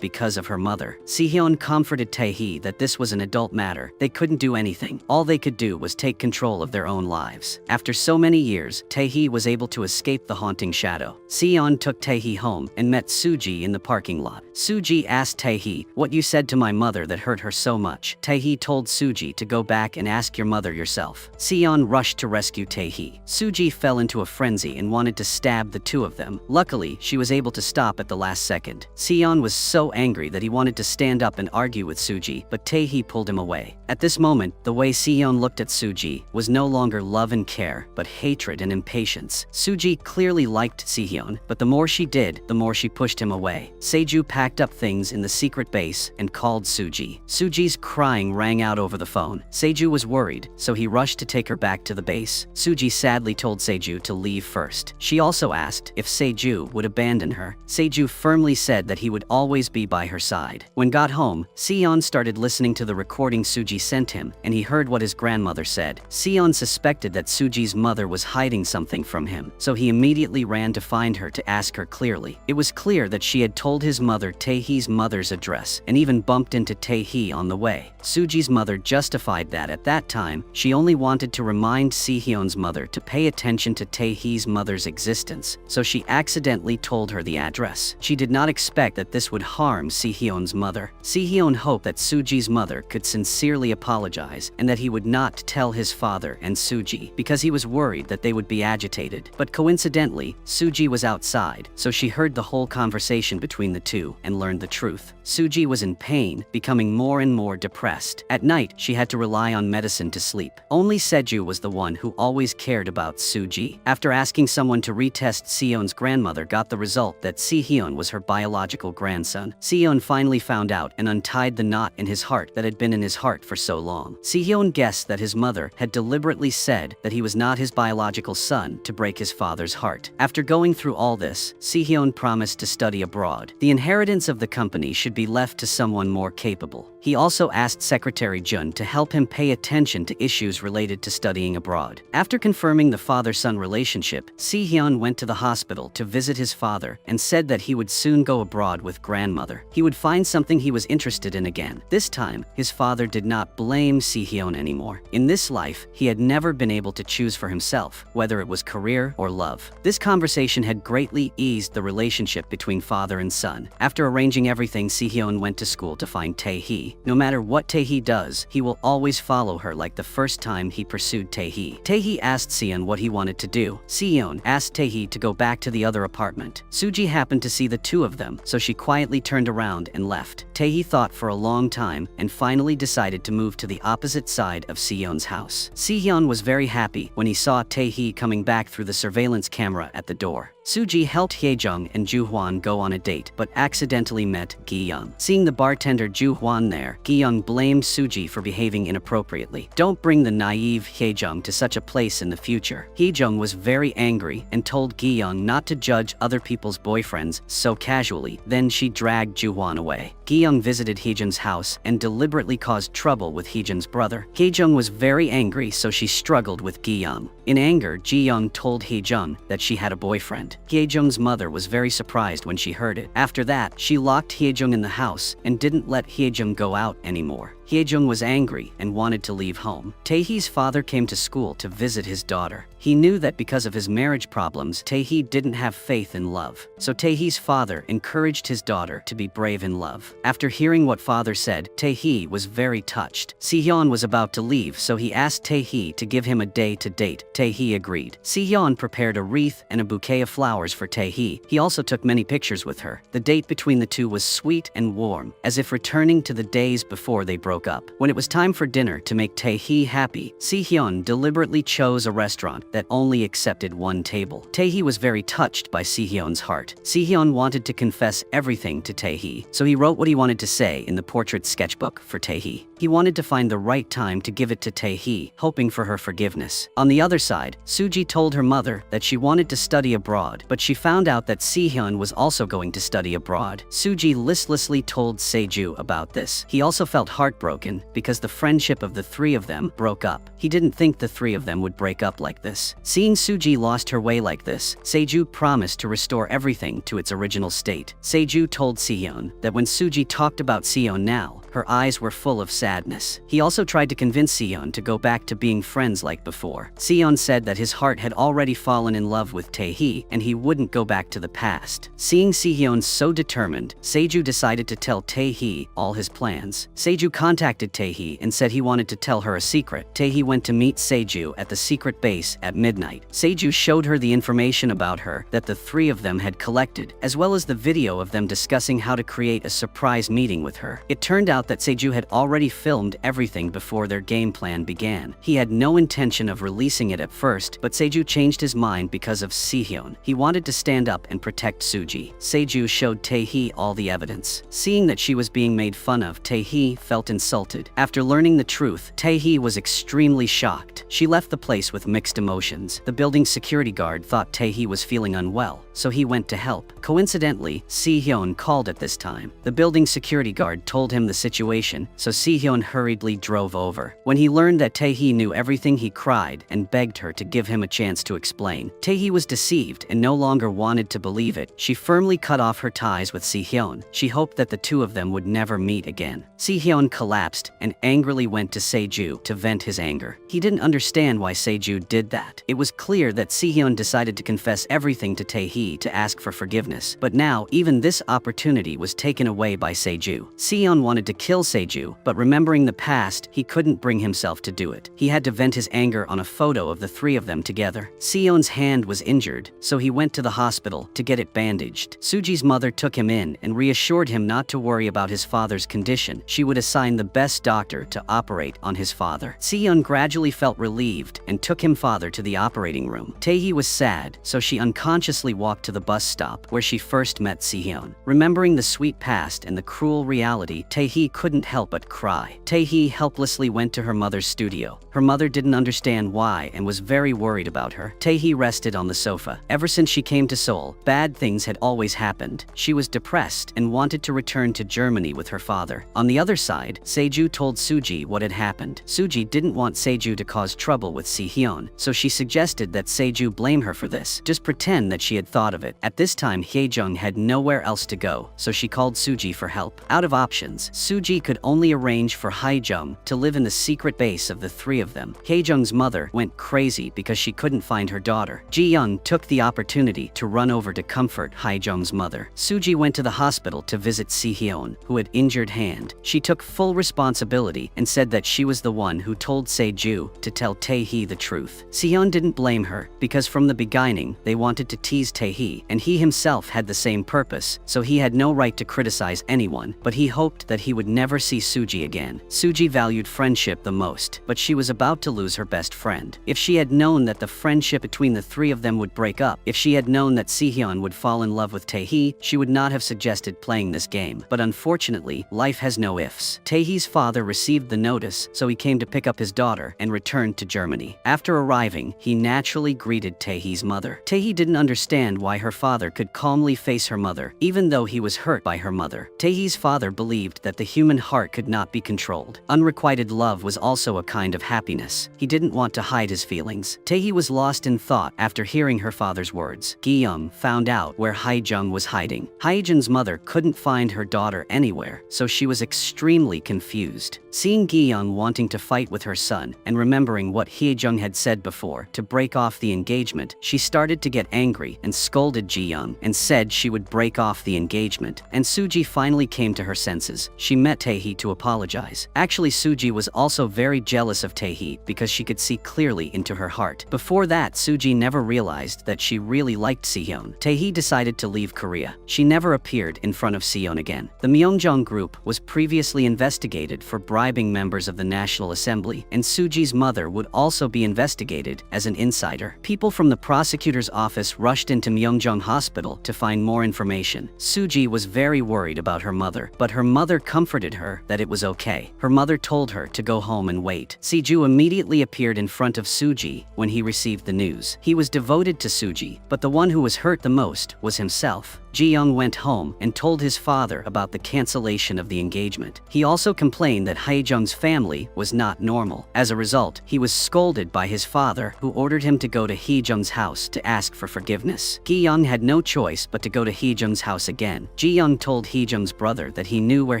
because of her mother. Sehyun comforted Taehee that this was an adult matter. They couldn't do anything. All they could do was take control of their own lives. After so many years, Taehee was able to escape the haunting shadow. Sehyun took Taehee home and met Suji in the parking lot. Suji asked Taehee, "What you said to my mother that hurt her so much?" Taehee told Suji to go back and ask your mother yourself. Sehyun rushed to rescue Taehee. Suji fell into a frenzy and wanted to stab the two of them. Luckily, she was able to stop at the last second. Sehyun was so angry that he wanted to stand up and argue with Suji, but Taehee pulled him away. At this moment, the way Sehyun looked at Suji was no longer love and care, but hatred and impatience. Suji clearly liked Sehyun, but the more she did, the more she pushed him away. Seju packed up things in the secret base and called Suji. Suji. Suji's crying rang out over the phone. Seju was worried, so he rushed to take her back to the base. Suji sadly told Seju to leave first. She also asked if Seju would abandon her. Seju firmly said that he would always be by her side. When got home, Seon started listening to the recording Suji sent him, and he heard what his grandmother said. Seon suspected that Suji's mother was hiding something from him, so he immediately ran to find her to ask her clearly. It was clear that she had told his mother Taehee's mother's address, and even bumped into Taehee on the way. Suji's mother justified that at that time, she only wanted to remind Sehyun's mother to pay attention to Taehee's mother's existence, so she accidentally told her the address. She did not expect that this would harm Sehyun's mother. Sehyun hoped that Suji's mother could sincerely apologize and that he would not tell his father and Suji because he was worried that they would be agitated. But coincidentally, Suji was outside, so she heard the whole conversation between the two and learned the truth. Suji was in pain, becoming more and more depressed. At night, she had to rely on medicine to sleep. Only Seju was the one who always cared about Suji. After asking someone to retest, Seon's grandmother got the result that Sehyun was her biological grandson. Seon finally found out and untied the knot in his heart that had been in his heart for so long. Sehyun guessed that his mother had deliberately said that he was not his biological son to break his father's heart. After going through all this, Sehyun promised to study abroad. The inheritance of the company should be left to someone more capable. He also asked Secretary Jun to help him pay attention to issues related to studying abroad. After confirming the father-son relationship, Sehyun went to the hospital to visit his father and said that he would soon go abroad with grandmother. He would find something he was interested in again. This time, his father did not blame Sehyun anymore. In this life, he had never been able to choose for himself, whether it was career or love. This conversation had greatly eased the relationship between father and son. After arranging everything, Sehyun went to school to find Taehee. No matter what Taehee does, he will always follow her like the first time he pursued Taehee. Taehee asked Seon what he wanted to do. Seon asked Taehee to go back to the other apartment. Suji happened to see the two of them, so she quietly turned around and left. Taehee thought for a long time and finally decided to move to the opposite side of Seon's house. Sehyun was very happy when he saw Taehee coming back through the surveillance camera at the door. Suji helped Hyejung and Ju-hwan go on a date, but accidentally met Gi-young. Seeing the bartender Ju-hwan there, Gi-young blamed Suji for behaving inappropriately. Don't bring the naive Hyejung to such a place in the future. Hyejung was very angry and told Gi-young not to judge other people's boyfriends so casually. Then she dragged Ju-hwan away. Gi-young visited Hyejung's house and deliberately caused trouble with Hyejung's brother. Hyejung was very angry, so she struggled with Gi-young. In anger, Ji-young told Hyejung that she had a boyfriend. Hyejung's mother was very surprised when she heard it. After that, she locked Hyejung in the house and didn't let Hyejung go out anymore. Hyejung was angry and wanted to leave home. Taehee's father came to school to visit his daughter. He knew that because of his marriage problems, Taehee didn't have faith in love. So Taehee's father encouraged his daughter to be brave in love. After hearing what father said, Taehee was very touched. Sehyun was about to leave, so he asked Taehee to give him a day to date. Taehee agreed. Sehyun prepared a wreath and a bouquet of flowers for Taehee. He also took many pictures with her. The date between the two was sweet and warm, as if returning to the days before they broke up. When it was time for dinner to make Taehee happy, Sehyun deliberately chose a restaurant that only accepted one table. Taehee was very touched by Sehyun's heart. Sehyun wanted to confess everything to Taehee, so he wrote what he wanted to say in the portrait sketchbook for Taehee. He wanted to find the right time to give it to Taehee, hoping for her forgiveness. On the other side, Suji told her mother that she wanted to study abroad, but she found out that Sehyun was also going to study abroad. Suji listlessly told Seju about this. He also felt heartbroken because the friendship of the three of them broke up. He didn't think the three of them would break up like this. Seeing Suji lost her way like this, Seju promised to restore everything to its original state. Seju told Sehyun that when Suji talked about Sehyun now, her eyes were full of sadness. He also tried to convince Sehyun to go back to being friends like before. Sehyun said that his heart had already fallen in love with Taehee and he wouldn't go back to the past. Seeing Sehyun so determined, Seju decided to tell Taehee all his plans. Seju contacted Taehee and said he wanted to tell her a secret. Taehee went to meet Seju at the secret base at midnight. Seju showed her the information about her that the three of them had collected, as well as the video of them discussing how to create a surprise meeting with her. It turned out out that Seju had already filmed everything before their game plan began. He had no intention of releasing it at first, but Seju changed his mind because of Sehyun. He wanted to stand up and protect Suji. Seju showed Tae-hee all the evidence. Seeing that she was being made fun of, Tae-hee felt insulted. After learning the truth, Tae-hee was extremely shocked. She left the place with mixed emotions. The building's security guard thought Tae-hee was feeling unwell, so he went to help. Coincidentally, Sehyun called at this time. The building security guard told him the situation, so Sehyun hurriedly drove over. When he learned that Tae-hee knew everything, he cried and begged her to give him a chance to explain. Tae-hee was deceived and no longer wanted to believe it. She firmly cut off her ties with Sehyun. She hoped that the two of them would never meet again. Sehyun collapsed and angrily went to Seju to vent his anger. He didn't understand why Seju did that. It was clear that Sehyun decided to confess everything to Tae-hee to ask for forgiveness, but now even this opportunity was taken away by Seju. Sehyun wanted to kill Seju, but remembering the past, he couldn't bring himself to do it. He had to vent his anger on a photo of the three of them together. Sehyun's hand was injured, so he went to the hospital to get it bandaged. Suji's mother took him in and reassured him not to worry about his father's condition. She would assign the best doctor to operate on his father. Sehyun gradually felt relieved and took him father to the operating room. Tae-hee was sad, so she unconsciously walked to the bus stop where she first met Sehyun. Remembering the sweet past and the cruel reality, Tae-hee couldn't help but cry. Tae-hee helplessly went to her mother's studio. Her mother didn't understand why and was very worried about her. Tae-hee rested on the sofa. Ever since she came to Seoul, bad things had always happened. She was depressed and wanted to return to Germany with her father. On the other side, Seju told Suji what had happened. Suji didn't want Seju to cause trouble with Sehyun, so she suggested that Seju blame her for this. Just pretend that she had thought of it. At this time, Hyejung had nowhere else to go, so she called Suji for help. Out of options, Suji could only arrange for Hyejung to live in the secret base of the three of them. Hyejung's mother went crazy because she couldn't find her daughter. Ji-young took the opportunity to run over to comfort Hyejung's mother. Suji went to the hospital to visit Sehyun, who had injured hand. She took full responsibility and said that she was the one who told Seju to tell Tae-hee the truth. Sehyun didn't blame her because from the beginning they wanted to tease Tae-hee, and he himself had the same purpose, so he had no right to criticize anyone, but he hoped that he would never see Suji again. Suji valued friendship the most, but she was about to lose her best friend. If she had known that the friendship between the three of them would break up, if she had known that Sehyun would fall in love with Tae-hee, she would not have suggested playing this game. But unfortunately, life has no ifs. Tae-hee's father received the notice, so he came to pick up his daughter and returned to Germany. After arriving, he naturally greeted Tae-hee's mother. Tae-hee didn't understand why her father could calmly face her mother, even though he was hurt by her mother. Tae-hee's father believed that the human heart could not be controlled. Unrequited love was also a kind of happiness. He didn't want to hide his feelings. Tae-hee was lost in thought after hearing her father's words. Gi-young found out where Hyejung was hiding. Hyejung's mother couldn't find her daughter anywhere, so she was extremely confused. Seeing Gi-young wanting to fight with her son and remembering what Hyejung had said before to break off the engagement, she started to get angry and scolded Ji-young and said she would break off the engagement. And Suji finally came to her senses. She met Tae-hee to apologize. Actually, Suji was also very jealous of Tae-hee because she could see clearly into her heart. Before that, Suji never realized that she really liked Sehyun. Tae-hee decided to leave Korea. She never appeared in front of Sehyun again. The Myeongjong group was previously investigated for bribing members of the National Assembly, and Suji's mother would also be investigated as an insider. People from the prosecutor's office rushed into Myeongjong Hospital to find more information. Suji was very worried about her mother, but her mother comforted her that it was okay. Her mother told her to go home and wait. Seju immediately appeared in front of Suji when he received the news. He was devoted to Suji, but the one who was hurt the most was himself. Ji-young went home and told his father about the cancellation of the engagement. He also complained that Hyejung's family was not normal. As a result, he was scolded by his father, who ordered him to go to Hyejung's house to ask for forgiveness. Gi-young had no choice but to go to Hyejung's house again. Ji-young told Hyejung's brother that he knew where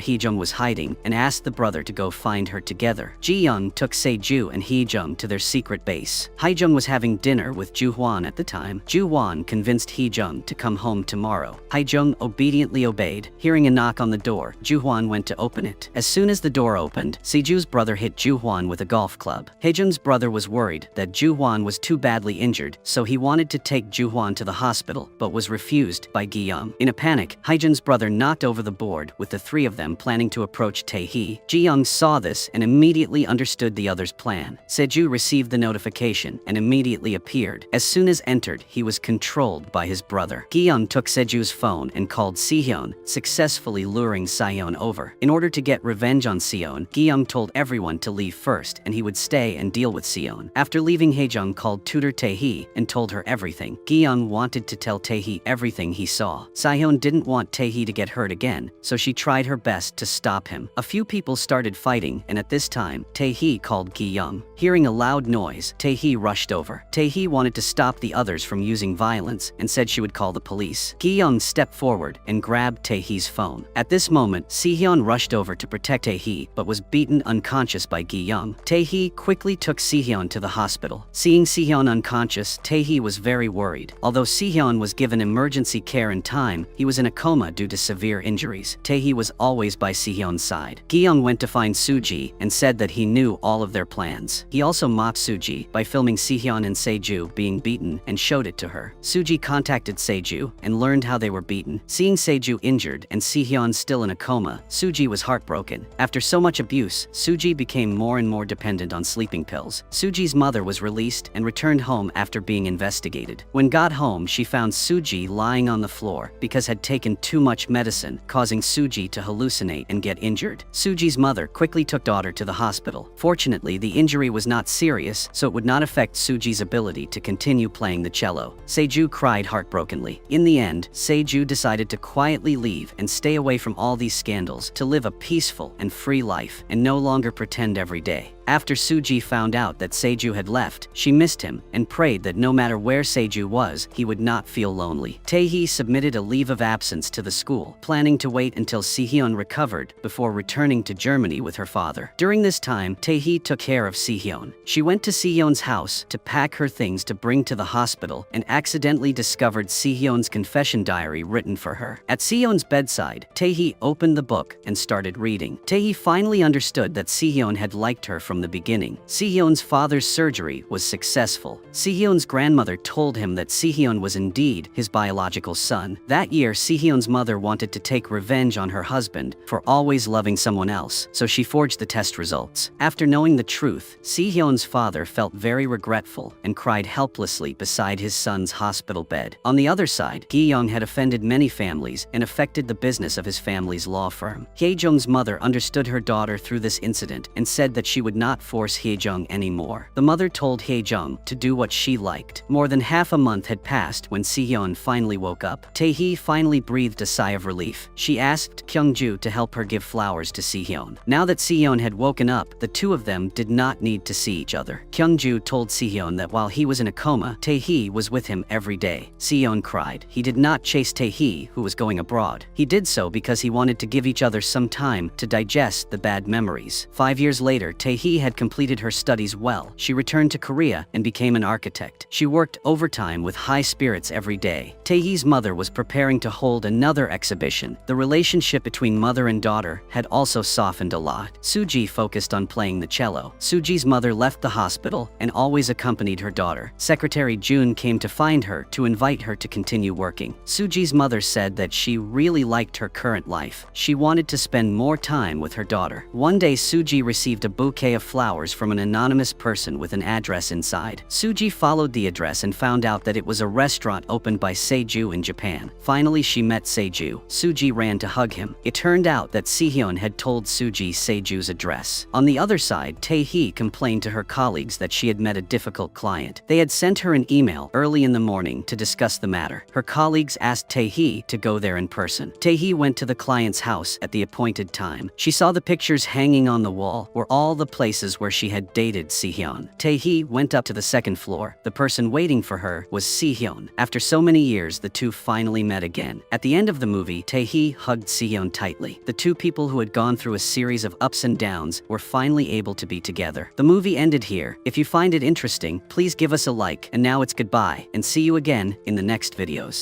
Hyejung was hiding and asked the brother to go find her together. Ji-young took Seju and Hyejung to their secret base. Hyejung was having dinner with Ju-hwan at the time. Ju-hwan convinced Hyejung to come home tomorrow. Haejung obediently obeyed. Hearing a knock on the door, Ju-hwan went to open it. As soon as the door opened, Seju's brother hit Ju-hwan with a golf club. Haejung's brother was worried that Ju-hwan was too badly injured, so he wanted to take Ju-hwan to the hospital, but was refused by Gi-young. In a panic, Haejung's brother knocked over the board, with the three of them planning to approach Tae-hee. Ji-young saw this and immediately understood the other's plan. Seju received the notification and immediately appeared. As soon as entered, he was controlled by his brother. Gi-young took Seju's phone and called Sehyun, successfully luring Sehyun over. In order to get revenge on Sehyun, Gi-young told everyone to leave first and he would stay and deal with Sehyun. After leaving, Haejung called tutor Tae-hee and told her everything. Gi-young wanted to tell Tae-hee everything he saw. Sehyun didn't want Tae-hee to get hurt again, so she tried her best to stop him. A few people started fighting, and at this time, Tae-hee called Gi-young. Hearing a loud noise, Tae-hee rushed over. Tae-hee wanted to stop the others from using violence and said she would call the police. Gi-young stepped forward and grabbed Tae-hee's phone. At this moment, Sehyun rushed over to protect Tae-hee but was beaten unconscious by Gi-young. Tae-hee quickly took Sehyun to the hospital. Seeing Sehyun unconscious, Tae-hee was very worried. Although Sehyun was given emergency care in time, he was in a coma due to severe injuries. Tae-hee was always by Sehyun's side. Gi-young went to find Suji and said that he knew all of their plans. He also mocked Suji by filming Sehyun and Seju being beaten and showed it to her. Suji contacted Seju and learned how they were beaten. Seeing Seju injured and Sehyun still in a coma, Suji was heartbroken. After so much abuse, Suji became more and more dependent on sleeping pills. Suji's mother was released and returned home after being investigated. When got home, she found Suji lying on the floor because had taken too much medicine, causing Suji to hallucinate and get injured. Suji's mother quickly took daughter to the hospital. Fortunately, the injury was not serious, so it would not affect Suji's ability to continue playing the cello. Seju cried heartbrokenly. In the end, Seju decided to quietly leave and stay away from all these scandals to live a peaceful and free life and no longer pretend every day. After Suji found out that Seju had left, she missed him and prayed that no matter where Seju was, he would not feel lonely. Tae-hee submitted a leave of absence to the school, planning to wait until Sehyun recovered before returning to Germany with her father. During this time, Tae-hee took care of Sehyun. She went to Sehyun's house to pack her things to bring to the hospital and accidentally discovered Sehyun's confession diary written for her. At Sehyun's bedside, Tae-hee opened the book and started reading. Tae-hee finally understood that Sehyun had liked her from the beginning. Sehyun's father's surgery was successful. Sehyun's grandmother told him that Sehyun was indeed his biological son. That year, Sehyun's mother wanted to take revenge on her husband for always loving someone else, so she forged the test results. After knowing the truth, Sehyun's father felt very regretful and cried helplessly beside his son's hospital bed. On the other side, Gi-young had offended many families and affected the business of his family's law firm. Haejung's mother understood her daughter through this incident and said that she would not force Haejung anymore. The mother told Haejung to do what she liked. More than half a month had passed when Sehyun finally woke up. Tae-hee finally breathed a sigh of relief. She asked Kyungju to help her give flowers to Sehyun. Now that Sehyun had woken up, the two of them did not need to see each other. Kyungju told Sehyun that while he was in a coma, Tae-hee was with him every day. Sehyun cried. He did not chase Tae-hee, who was going abroad. He did so because he wanted to give each other some time to digest the bad memories. 5 years later, Tae-hee had completed her studies well. She returned to Korea and became an architect. She worked overtime with high spirits every day. Tae-hee's mother was preparing to hold another exhibition. The relationship between mother and daughter had also softened a lot. Suji focused on playing the cello. Suji's mother left the hospital and always accompanied her daughter. Secretary Jun came to find her to invite her to continue working. Suji's mother said that she really liked her current life. She wanted to spend more time with her daughter. One day, Suji received a bouquet of flowers from an anonymous person with an address inside. Suji followed the address and found out that it was a restaurant opened by Seju in Japan. Finally, she met Seju. Suji ran to hug him. It turned out that Sehyun had told Suji Seju's address. On the other side, Tae-hee complained to her colleagues that she had met a difficult client. They had sent her an email early in the morning to discuss the matter. Her colleagues asked Tae-hee to go there in person. Tae-hee went to the client's house at the appointed time. She saw the pictures hanging on the wall were all the places where she had dated Sehyun. Tae-hee went up to the second floor. The person waiting for her was Sehyun. After so many years, the two finally met again. At the end of the movie, Tae-hee hugged Sehyun tightly. The two people who had gone through a series of ups and downs were finally able to be together. The movie ended here. If you find it interesting, please give us a like. And now it's goodbye, and see you again in the next videos.